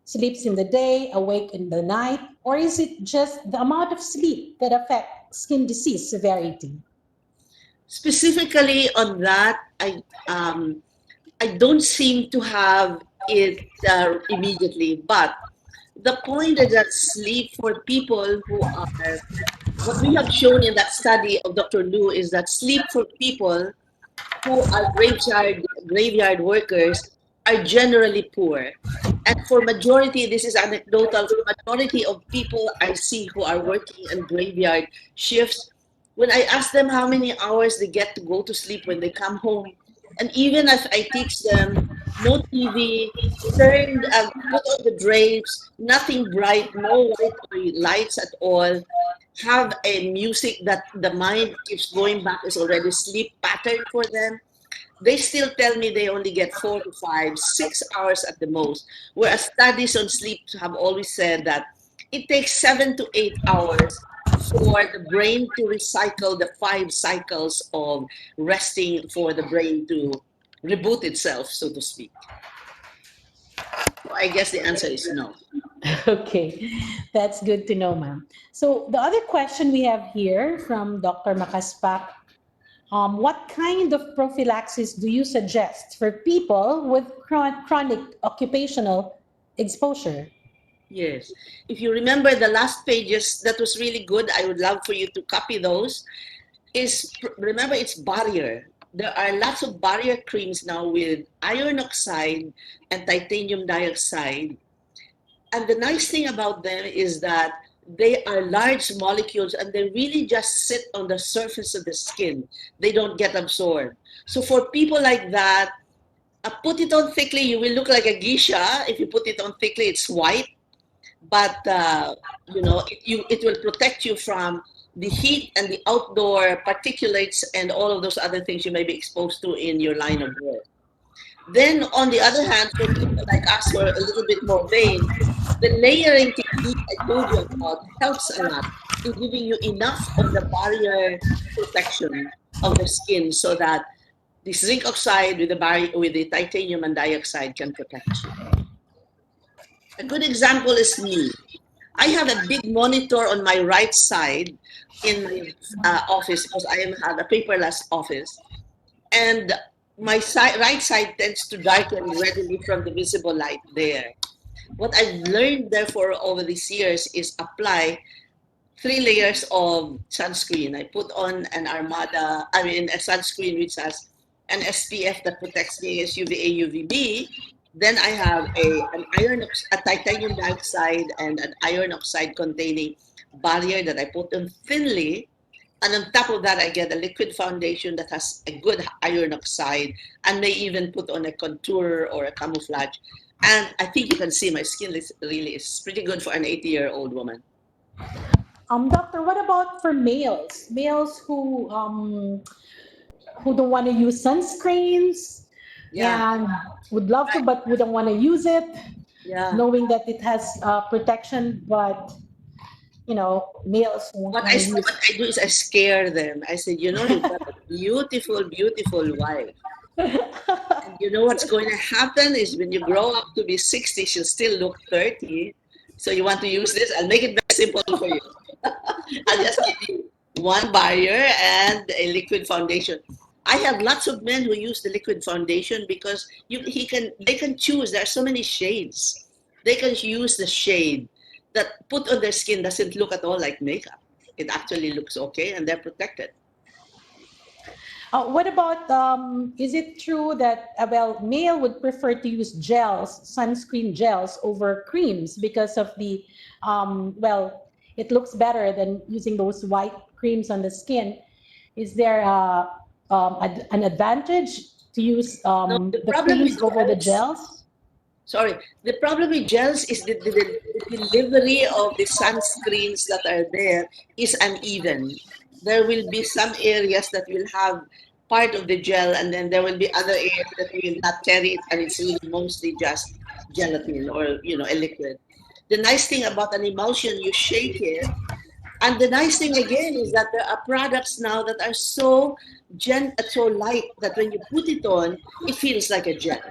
sleeps in the day, awake in the night, or is it just the amount of sleep that affects skin disease severity? Specifically on that, I don't seem to have it immediately, but The point is that sleep for people who are, what we have shown in that study of Dr. Lu is that sleep for people who are graveyard workers are generally poor. And for majority, this is anecdotal, for majority of people I see who are working in graveyard shifts, when I ask them how many hours they get to go to sleep when they come home, and even if I teach them no TV, put on the drapes, nothing bright, no white lights at all, have a music that the mind keeps going back is already sleep pattern for them, they still tell me they only get 4 to 5, 6 hours at the most. Whereas studies on sleep have always said that it takes 7 to 8 hours for the brain to recycle the 5 cycles of resting for the brain to reboot itself, so to speak. So I guess the answer is no. Okay, that's good to know, ma'am. So the other question we have here from Dr. Makaspak, what kind of prophylaxis do you suggest for people with chronic occupational exposure? Yes. If you remember the last pages, that was really good. I would love for you to copy those. Remember, it's barrier. There are lots of barrier creams now with iron oxide and titanium dioxide. And the nice thing about them is that they are large molecules and they really just sit on the surface of the skin. They don't get absorbed. So for people like that, put it on thickly. You will look like a geisha. If you put it on thickly, it's white. But it will protect you from the heat and the outdoor particulates and all of those other things you may be exposed to in your line of work. Then, on the other hand, for people like us who are a little bit more vain, the layering technique I told you about helps a lot in giving you enough of the barrier protection of the skin so that the zinc oxide with the titanium and dioxide can protect you. A good example is me. I have a big monitor on my right side in my office because I have a paperless office. And my right side tends to darken readily from the visible light there. What I've learned, therefore, over these years is apply 3 layers of sunscreen. I put on a sunscreen which has an SPF that protects me against UVA, UVB. Then I have a titanium dioxide and an iron oxide containing barrier that I put on thinly. And on top of that, I get a liquid foundation that has a good iron oxide and may even put on a contour or a camouflage. And I think you can see my skin is pretty good for an 80-year-old woman. Doctor, what about for males? Males who don't want to use sunscreens and would love to, but wouldn't want to use it, knowing that it has protection, but males won't. What I do is I scare them. I said, you've got a beautiful, beautiful wife. And you know what's going to happen is when you grow up to be 60, she'll still look 30. So you want to use this? I'll make it very simple for you. I'll just give you one barrier and a liquid foundation. I have lots of men who use the liquid foundation because they can choose. There are so many shades. They can use the shade that put on their skin doesn't look at all like makeup. It actually looks okay and they're protected. What about, is it true that, male would prefer to use sunscreen gels over creams because of the, it looks better than using those white creams on the skin. Is there an advantage to use the creams over the gels? Sorry, the problem with gels is the delivery of the sunscreens that are there is uneven. There will be some areas that will have part of the gel, and then there will be other areas that will not carry it, and it's really mostly just gelatin or a liquid. The nice thing about an emulsion, you shake it, and the nice thing again is that there are products now that are so light that when you put it on, it feels like a gel.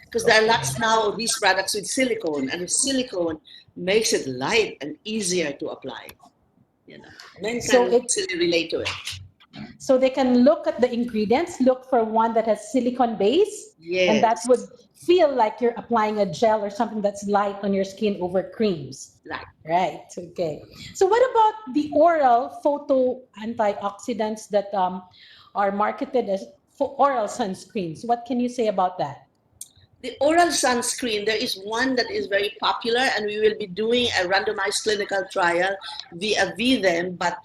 Because there are lots now of these products with silicone, and the silicone makes it light and easier to apply. Men can easily relate to it. So they can look at the ingredients, look for one that has silicone base, and that would feel like you're applying a gel or something that's light on your skin over creams. Right. Right. Okay. So what about the oral photo antioxidants that are marketed as oral sunscreens? What can you say about that? The oral sunscreen, there is one that is very popular, and we will be doing a randomized clinical trial via them. But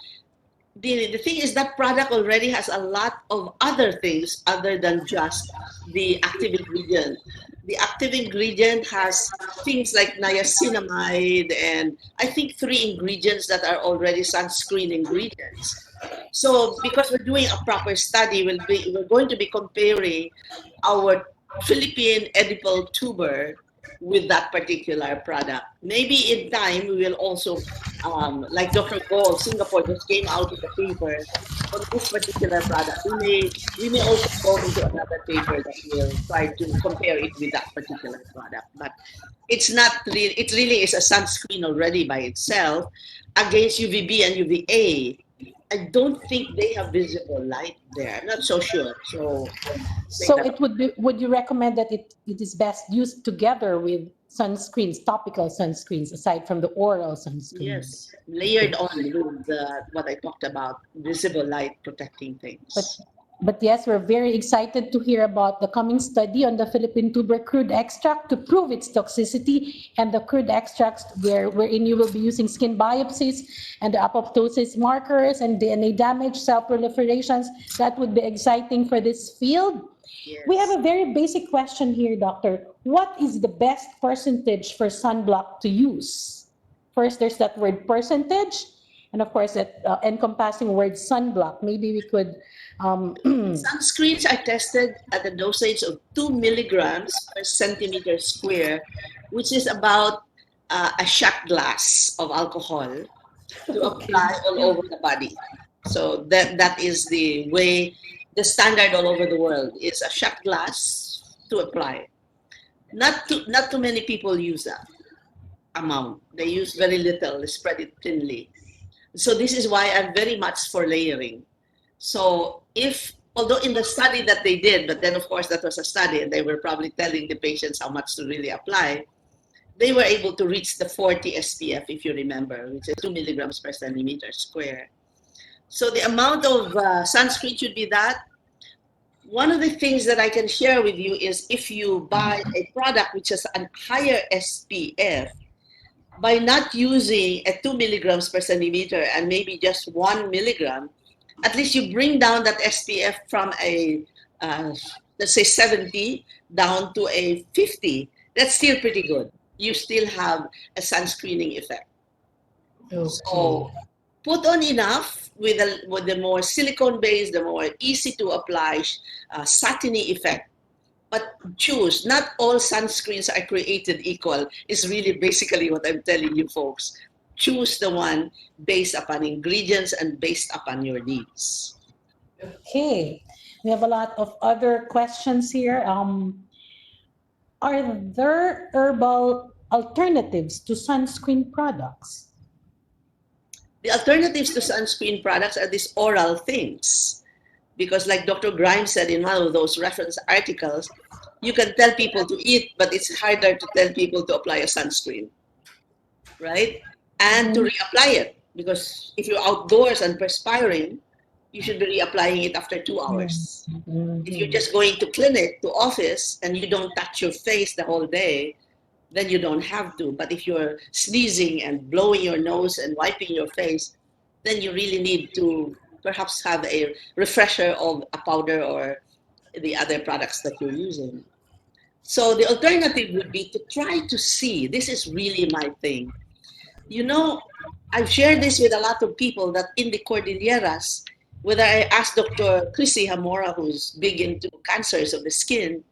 the thing is that product already has a lot of other things other than just the active ingredient. The active ingredient has things like niacinamide and I think 3 ingredients that are already sunscreen ingredients. So because we're doing a proper study, we're going to be comparing our Philippine edible tuber with that particular product. Maybe in time we will also, like Dr. Go of Singapore just came out with a paper on this particular product. We may also go into another paper that will try to compare it with that particular product. But it's not really, it really is a sunscreen already by itself against UVB and UVA. I don't think they have visible light there. I'm not so sure. So it would be, would you recommend that it is best used together with sunscreens, topical sunscreens, aside from the oral sunscreens? Yes, layered on with what I talked about, visible light protecting things. But yes, we're very excited to hear about the coming study on the Philippine tuber crude extract to prove its toxicity, and the crude extracts wherein you will be using skin biopsies and the apoptosis markers and DNA damage, cell proliferations. That would be exciting for this field. Yes. We have a very basic question here, Doctor. What is the best percentage for sunblock to use? First, there's that word percentage, and of course, that encompassing word sunblock. Maybe we could... Sunscreens are tested at a dosage of 2 milligrams per centimeter square, which is about a shot glass of alcohol to apply all over the body. So that is the way, the standard all over the world is a shot glass to apply. Not too many people use that amount. They use very little, they spread it thinly. So this is why I'm very much for layering. So although in the study that they did, but then of course that was a study and they were probably telling the patients how much to really apply, they were able to reach the 40 SPF, if you remember, which is 2 milligrams per centimeter square. So the amount of sunscreen should be that. One of the things that I can share with you is if you buy a product which has a higher SPF, by not using a 2 milligrams per centimeter and maybe just 1 milligram, at least you bring down that SPF from a, let's say 70 down to a 50. That's still pretty good. You still have a sunscreening effect. Okay. So put on enough with the more silicone-based, the more easy to apply, satiny effect. But choose. Not all sunscreens are created equal is really basically what I'm telling you folks. Choose the one based upon ingredients and based upon your needs. Okay, we have a lot of other questions here. Are there herbal alternatives to sunscreen products? The alternatives to sunscreen products are these oral things. Because like Dr. Grimes said in one of those reference articles, you can tell people to eat, but it's harder to tell people to apply a sunscreen, right? And to reapply it, because if you're outdoors and perspiring, you should be reapplying it after 2 hours. If you're just going to clinic, to office, and you don't touch your face the whole day, then you don't have to. But if you're sneezing and blowing your nose and wiping your face, then you really need to perhaps have a refresher of a powder or the other products that you're using. So the alternative would be to try to see, this is really my thing. You know, I've shared this with a lot of people that in the Cordilleras, whether I ask Dr. Chrissy Hamora, who's big into cancers of the skin,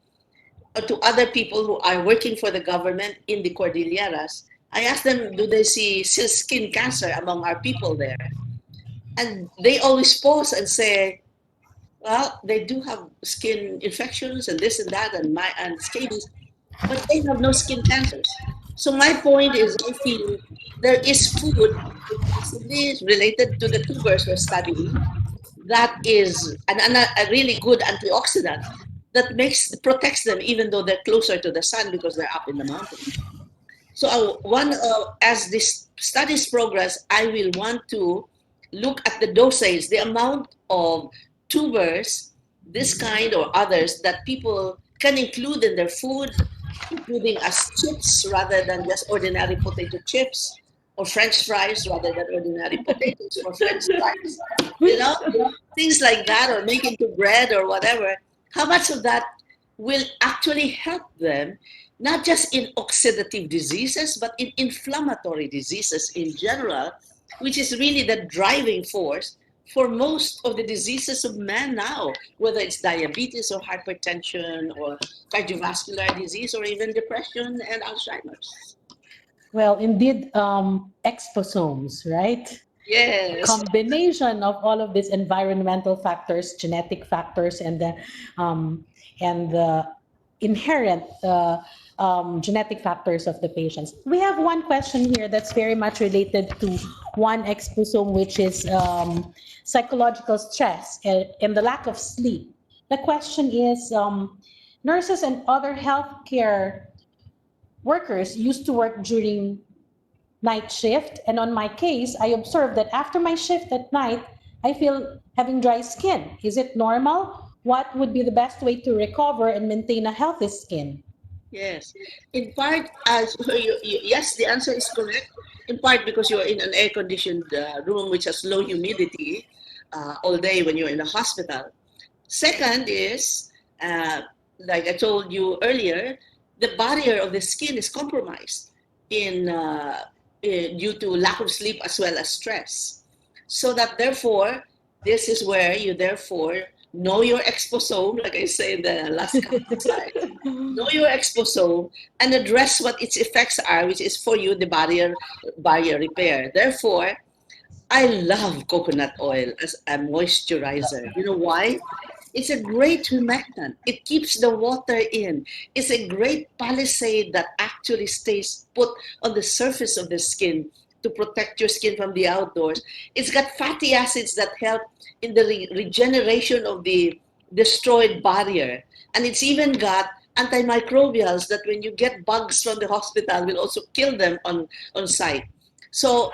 or to other people who are working for the government in the Cordilleras, I ask them, do they see skin cancer among our people there? And they always pause and say, well, they do have skin infections and this and that and scabies, but they have no skin cancers. So my point is, I feel there is food possibly related to the tubers we're studying that is a really good antioxidant that protects them even though they're closer to the sun because they're up in the mountains. So as this studies progress, I will want to look at the dosage, the amount of tubers, this kind or others, that people can include in their food, including as chips rather than just ordinary potato chips, or French fries rather than ordinary potatoes or French fries. You know, things like that, or make into bread or whatever. How much of that will actually help them, not just in oxidative diseases, but in inflammatory diseases in general, which is really the driving force for most of the diseases of man now, whether it's diabetes or hypertension or cardiovascular disease or even depression and Alzheimer's. Well, indeed, exposomes, right? Yes. Combination of all of these environmental factors, genetic factors, and the inherent genetic factors of the patients. We have one question here that's very much related to one exposome, which is psychological stress and the lack of sleep. The question is, nurses and other healthcare workers used to work during night shift, and on my case, I observed that after my shift at night, I feel having dry skin. Is it normal? What would be the best way to recover and maintain a healthy skin? Yes. In part, yes, the answer is correct. In part because you're in an air-conditioned room which has low humidity all day when you're in the hospital. Second is, like I told you earlier, the barrier of the skin is compromised due to lack of sleep as well as stress. So that therefore, this is where you therefore know your exposome, like I say in the last couple slides. Know your exposome and address what its effects are, which is for you the barrier repair. Therefore, I love coconut oil as a moisturizer. You know why? It's a great humectant. It keeps the water in. It's a great palisade that actually stays put on the surface of the skin to protect your skin from the outdoors. It's got fatty acids that help in the regeneration of the destroyed barrier. And it's even got antimicrobials that when you get bugs from the hospital will also kill them on site. So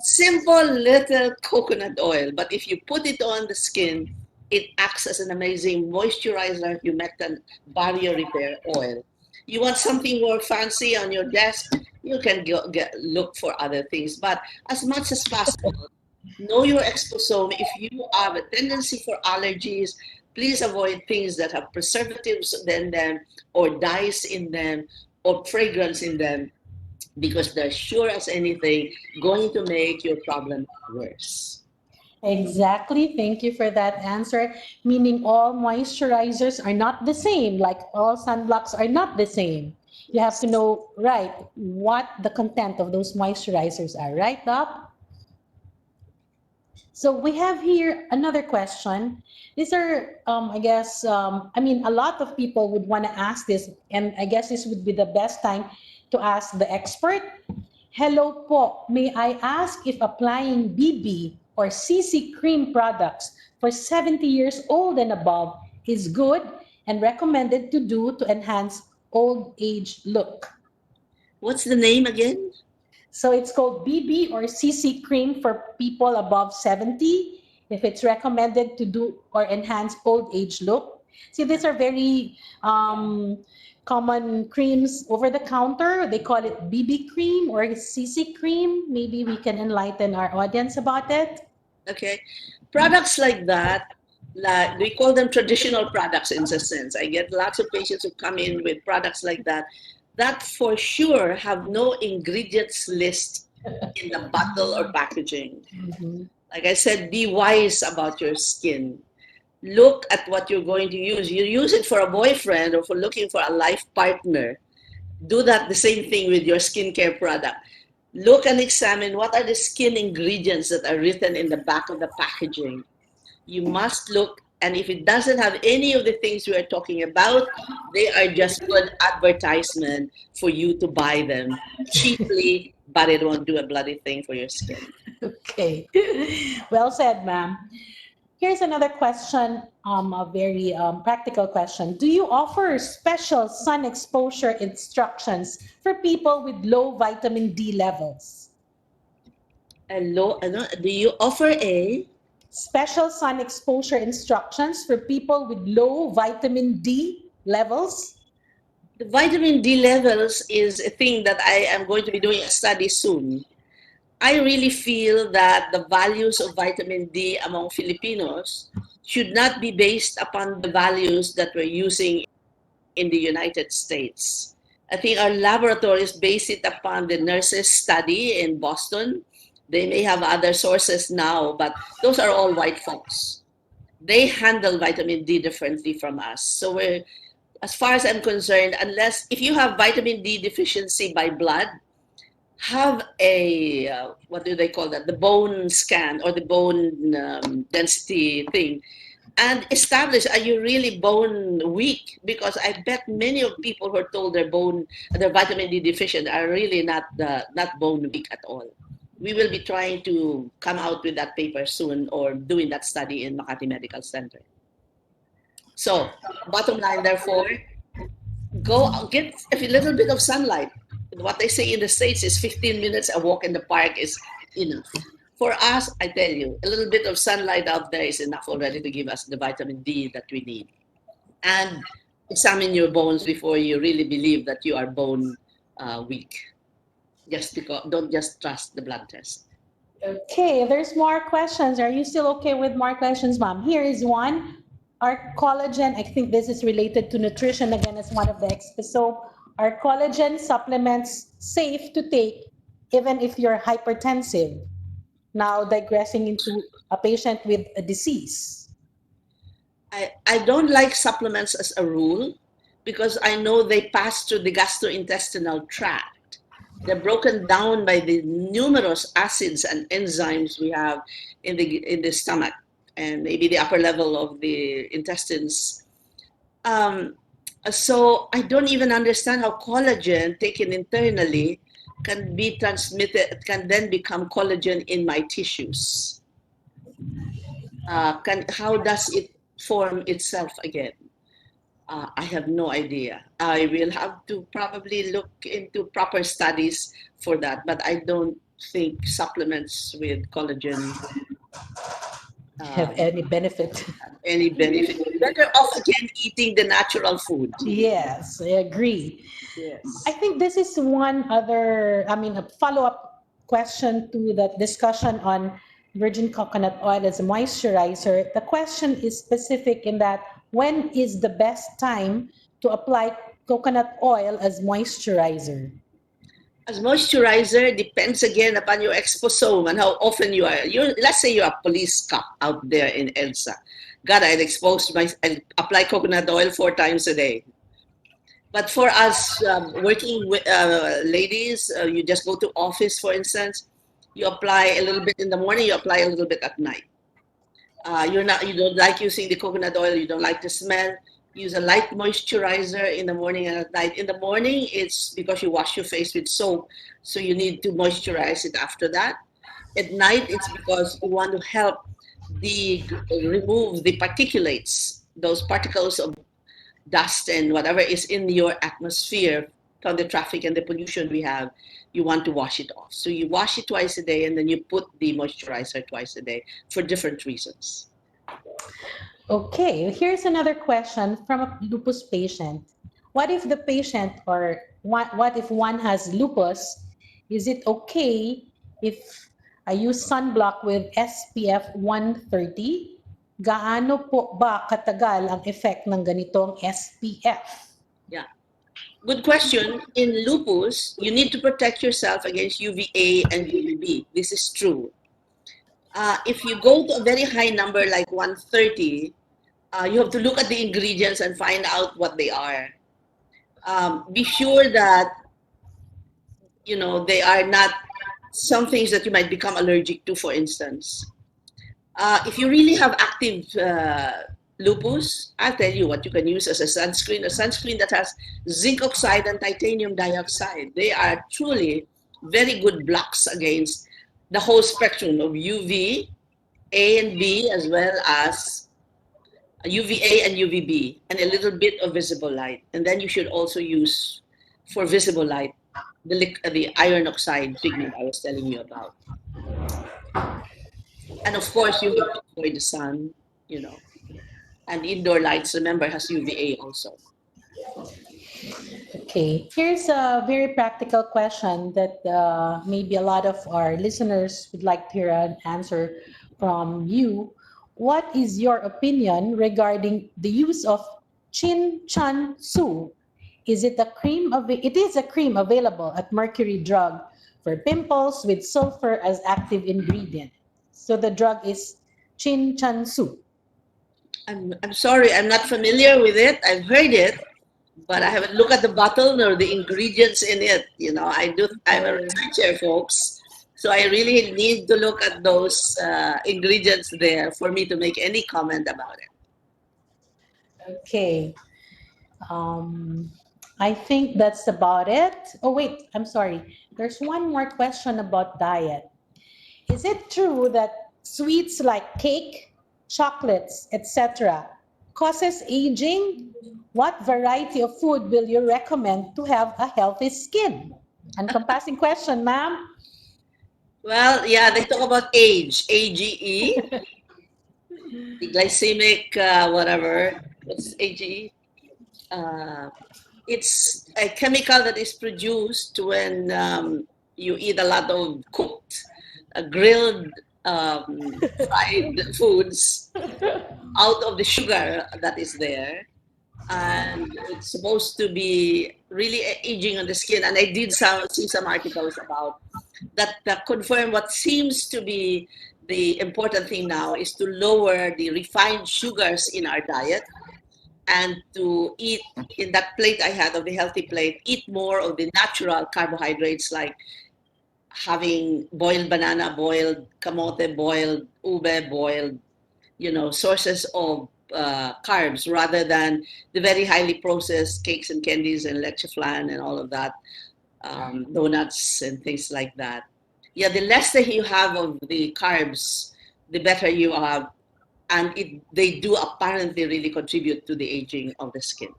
simple little coconut oil, but if you put it on the skin, it acts as an amazing moisturizer, humectant, barrier repair oil. You want something more fancy on your desk, you can look for other things. But as much as possible, know your exposome. If you have a tendency for allergies, please avoid things that have preservatives in them, or dyes in them, or fragrance in them, because they're sure as anything going to make your problem worse. Exactly. Thank you for that answer. Meaning all moisturizers are not the same, like all sunblocks are not the same. You have to know, right, what the content of those moisturizers are, right, Doc? So we have here another question. These are, I guess, a lot of people would want to ask this, and I guess this would be the best time to ask the expert. Hello po, may I ask if applying BB or CC cream products for 70 years old and above is good and recommended to do to enhance old age look? What's the name again? So it's called BB or CC cream for people above 70, if it's recommended to do or enhance old age look. See, these are very common creams over the counter. They call it BB cream or CC cream. Maybe we can enlighten our audience about it. Okay. Products like that, like we call them traditional products in a sense. I get lots of patients who come in with products like that for sure have no ingredients list in the bottle or packaging. Mm-hmm. Like I said, be wise about your skin. Look at what you're going to use. You use it for a boyfriend or for looking for a life partner. Do that the same thing with your skincare product. Look and examine what are the skin ingredients that are written in the back of the packaging. You must look, and if it doesn't have any of the things we are talking about, they are just good advertisement for you to buy them cheaply, but it won't do a bloody thing for your skin. Okay. Well said, ma'am. Here's another question, a very practical question. Do you offer special sun exposure instructions for people with low vitamin D levels? Do you offer a Special sun exposure instructions for people with low vitamin D levels? the vitamin D levels is a thing that I am going to be doing a study soon. I really feel that the values of vitamin D among Filipinos should not be based upon the values that we're using in the United States. I think our laboratories base it upon the nurses' study in Boston. They may have other sources now, but those are all white folks. They handle vitamin D differently from us. So we're, as far as I'm concerned, unless if you have vitamin D deficiency by blood, have a, what do they call that? The bone scan or the bone density thing, and establish, are you really bone weak? Because I bet many of people who are told they're vitamin D deficient are really not bone weak at all. We will be trying to come out with that paper soon, or doing that study in Makati Medical Center. So, bottom line, therefore, go get a little bit of sunlight. What they say in the States is 15 minutes a walk in the park is enough. For us, I tell you, a little bit of sunlight out there is enough already to give us the vitamin D that we need. And examine your bones before you really believe that you are bone weak. Just because, don't just trust the blood test. Okay, there's more questions. Are you still okay with more questions, ma'am? Here is one. Are collagen, I think this is related to nutrition again as one of the experts. So, are collagen supplements safe to take even if you're hypertensive? Now digressing into a patient with a disease. I don't like supplements as a rule, because I know they pass through the gastrointestinal tract. They're broken down by the numerous acids and enzymes we have in the stomach and maybe the upper level of the intestines. So I don't even understand how collagen taken internally can be transmitted, can then become collagen in my tissues. How does it form itself again? I have no idea. I will have to probably look into proper studies for that, but I don't think supplements with collagen Have any benefit? any benefit. Better off again eating the natural food. Yes, I agree. Yes. I think this is one other, a follow-up question to that discussion on virgin coconut oil as a moisturizer. The question is specific in that, when is the best time to apply coconut oil as moisturizer? As moisturizer depends again upon your exposome and how often you are. Let's say you're a police cop out there in EDSA. God, I'd apply coconut oil 4 times a day. But for us working with ladies, you just go to office, for instance, you apply a little bit in the morning, you apply a little bit at night. You don't like using the coconut oil, you don't like the smell. Use a light moisturizer in the morning and at night. In the morning, it's because you wash your face with soap, so you need to moisturize it after that. At night, it's because you want to help remove the particulates, those particles of dust and whatever is in your atmosphere from the traffic and the pollution we have. You want to wash it off. So you wash it twice a day, and then you put the moisturizer twice a day for different reasons. Okay, here's another question from a lupus patient. What if the patient, or what if one has lupus? Is it okay if I use sunblock with SPF 130? Gaano po ba katagal ang effect ng ganitong SPF? Yeah. Good question. In lupus, you need to protect yourself against UVA and UVB. This is true. If you go to a very high number like 130, you have to look at the ingredients and find out what they are. Be sure that, they are not some things that you might become allergic to, for instance. If you really have active lupus, I'll tell you what you can use as a sunscreen that has zinc oxide and titanium dioxide. They are truly very good blocks against the whole spectrum of UV A and B, as well as UVA and UVB, and a little bit of visible light. And then you should also use, for visible light, the iron oxide pigment I was telling you about. And of course, you have to avoid the sun, you know. And indoor lights, remember, has UVA also. Okay, here's a very practical question that maybe a lot of our listeners would like to hear an answer from you. What is your opinion regarding the use of Chin Chan Su? Is it a cream? It is a cream available at Mercury Drug for pimples with sulfur as active ingredient. So the drug is Chin Chan Su. I'm sorry, I'm not familiar with it. I've heard it, but I haven't looked at the bottle nor the ingredients in it. You know, I'm a researcher, folks. So I really need to look at those ingredients there for me to make any comment about it. Okay. I think that's about it. Oh, wait, I'm sorry. There's one more question about diet. Is it true that sweets like cake, chocolates, etc. causes aging? What variety of food will you recommend to have a healthy skin? Encompassing question, ma'am. Well, yeah, they talk about age, AGE, the glycemic, whatever. What's AGE? It's a chemical that is produced when you eat a lot of cooked, grilled, fried foods out of the sugar that is there. And it's supposed to be really aging on the skin. And I did see some articles about that confirm what seems to be the important thing now is to lower the refined sugars in our diet and to eat in that plate I had of the healthy plate, eat more of the natural carbohydrates like having boiled banana, boiled kamote, boiled ube, boiled, sources of carbs rather than the very highly processed cakes and candies and leche flan and all of that, donuts and things like that. Yeah, the less that you have of the carbs, the better you are. And they do apparently really contribute to the aging of the skin.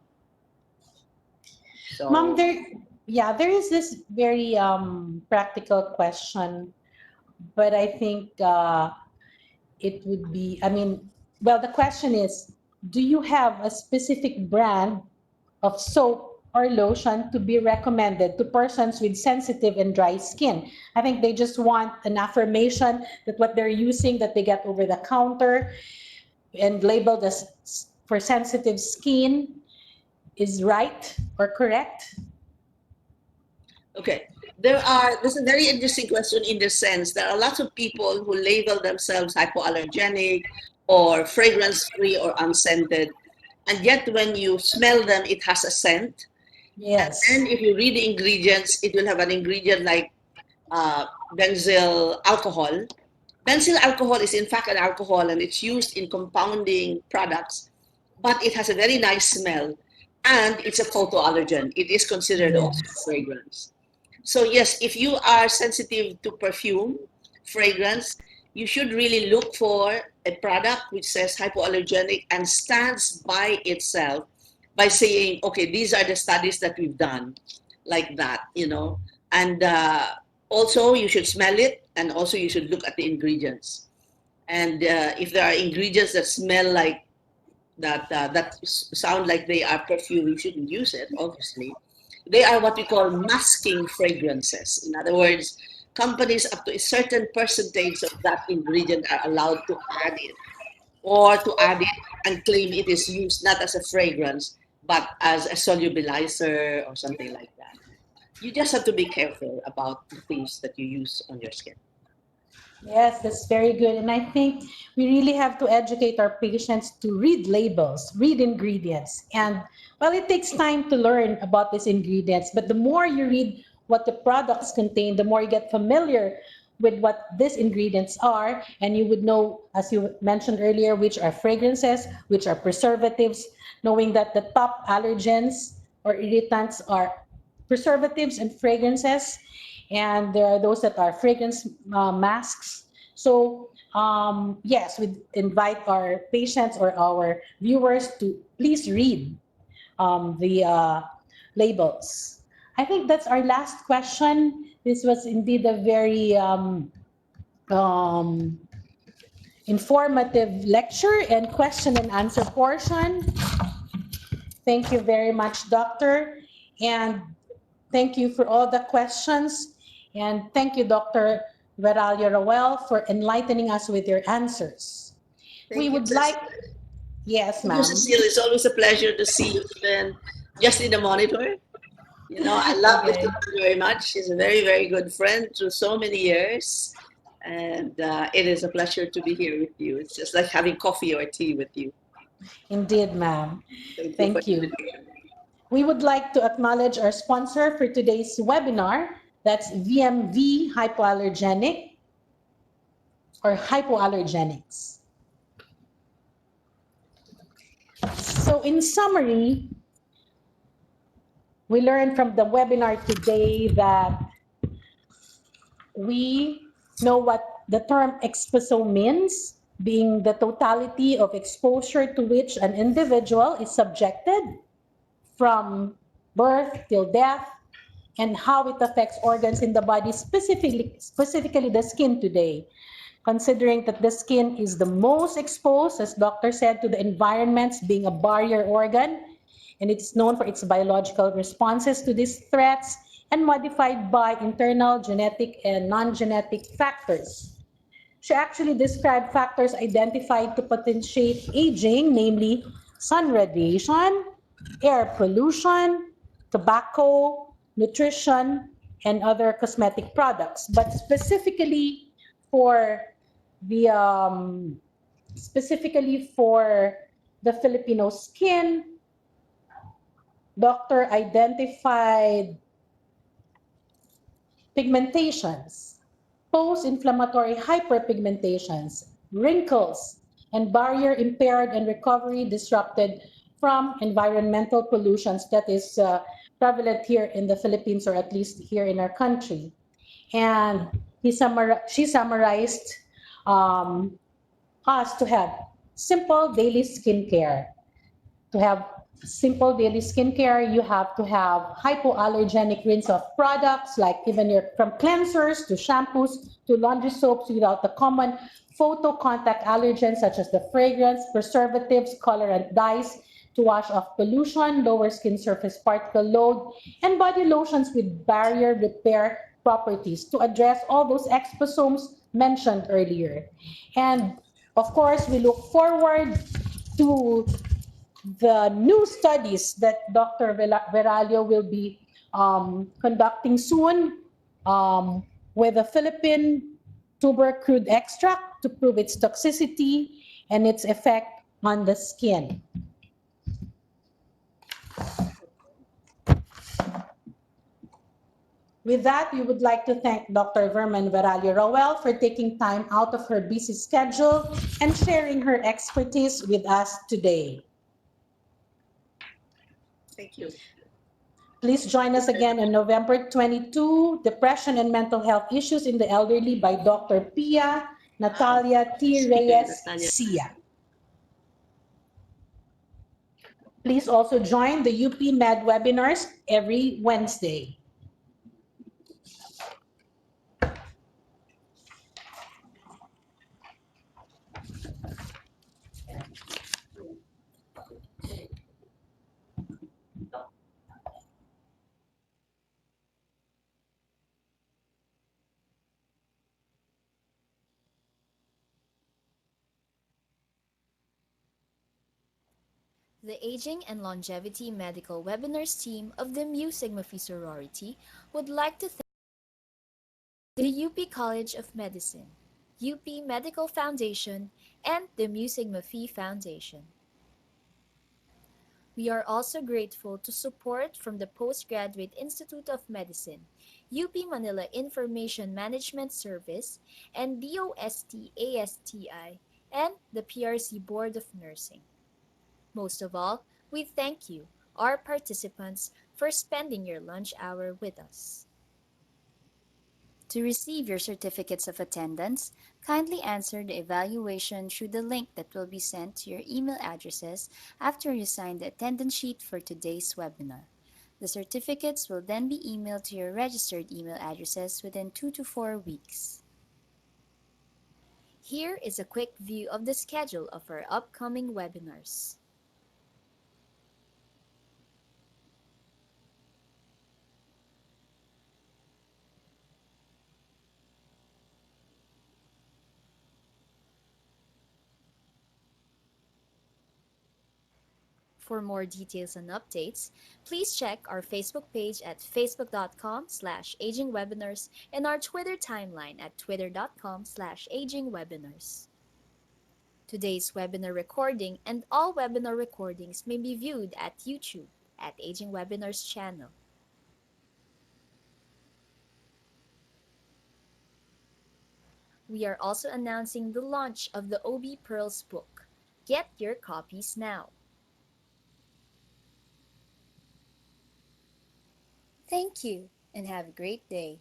So, Mom, there is this very practical question, but I think it would be, the question is, do you have a specific brand of soap or lotion to be recommended to persons with sensitive and dry skin? I think they just want an affirmation that what they're using, that they get over the counter and labeled as for sensitive skin is right or correct? okay. This is a very interesting question in the sense there are lots of people who label themselves hypoallergenic or fragrance-free or unscented. And yet when you smell them, it has a scent. Yes. And if you read the ingredients, it will have an ingredient like benzyl alcohol. Benzyl alcohol is in fact an alcohol and it's used in compounding products, but it has a very nice smell and it's a photoallergen. It is considered also fragrance. So yes, if you are sensitive to perfume, fragrance, you should really look for a product which says hypoallergenic and stands by itself by saying, okay, these are the studies that we've done, like that, And also you should smell it, and also you should look at the ingredients. And if there are ingredients that smell like that sound like they are perfume, you shouldn't use it, obviously. They are what we call masking fragrances. In other words, companies up to a certain percentage of that ingredient are allowed to add it, or to add it and claim it is used not as a fragrance, but as a solubilizer or something like that. You just have to be careful about the things that you use on your skin. Yes, that's very good. And I think we really have to educate our patients to read labels, read ingredients. And well, it takes time to learn about these ingredients, but the more you read what the products contain, the more you get familiar with what these ingredients are, and you would know, as you mentioned earlier, which are fragrances, which are preservatives, knowing that the top allergens or irritants are preservatives and fragrances, and there are those that are fragrance masks. So yes, we invite our patients or our viewers to please read the labels. I think that's our last question. This was indeed a very um, informative lecture and question and answer portion. Thank you very much, Doctor. And thank you for all the questions. And thank you, Dr. Veralia Rowell, for enlightening us with your answers. Thank you, Yes, Thank you, ma'am. Cecile. It's always a pleasure to see you even just in the monitor. You know, I love Okay. Victoria very much. She's a very, very good friend through so many years. And it is a pleasure to be here with you. It's just like having coffee or tea with you. Indeed, ma'am. Thank For the you. invitation. We would like to acknowledge our sponsor for today's webinar. That's VMV Hypoallergenic or Hypoallergenics. So in summary, we learned from the webinar today that we know what the term exposome means, being the totality of exposure to which an individual is subjected from birth till death, and how it affects organs in the body, specifically the skin today. Considering that the skin is the most exposed, as doctor said, to the environments, being a barrier organ, and it's known for its biological responses to these threats and modified by internal genetic and non-genetic factors. She actually described factors identified to potentiate aging, namely sun radiation, air pollution, tobacco, nutrition, and other cosmetic products. But for the specifically for the Filipino skin, doctor identified pigmentations, post-inflammatory hyperpigmentations, wrinkles, and barrier impaired and recovery disrupted from environmental pollutions that is prevalent here in the Philippines, or at least here in our country. And she summarized us to have simple daily skincare. To have simple daily skincare, you have to have hypoallergenic rinse off products, like even from cleansers to shampoos to laundry soaps, without the common photo contact allergens such as the fragrance, preservatives, colorant dyes, to wash off pollution, lower skin surface particle load, and body lotions with barrier repair properties to address all those exposomes mentioned earlier. And of course, we look forward to the new studies that Dr. Veralio will be conducting soon with the Philippine tuber crude extract to prove its toxicity and its effect on the skin. With that, we would like to thank Dr. Verman Veralio Rowell for taking time out of her busy schedule and sharing her expertise with us today. Thank you. Please join us again on November 22, Depression and Mental Health Issues in the Elderly by Dr. Pia Natalia T. Reyes Sia. Please also join the UP Med webinars every Wednesday. The Aging and Longevity Medical Webinars team of the Mu Sigma Phi sorority would like to thank the UP College of Medicine, UP Medical Foundation, and the Mu Sigma Phi Foundation. We are also grateful to support from the Postgraduate Institute of Medicine, UP Manila Information Management Service, and DOST-ASTI, and the PRC Board of Nursing. Most of all, we thank you, our participants, for spending your lunch hour with us. To receive your certificates of attendance, kindly answer the evaluation through the link that will be sent to your email addresses after you sign the attendance sheet for today's webinar. The certificates will then be emailed to your registered email addresses within 2 to 4 weeks. Here is a quick view of the schedule of our upcoming webinars. For more details and updates, please check our Facebook page at facebook.com/agingwebinars and our Twitter timeline at twitter.com/agingwebinars. Today's webinar recording and all webinar recordings may be viewed at YouTube at Aging Webinars channel. We are also announcing the launch of the OB Pearls book. Get your copies now. Thank you and have a great day.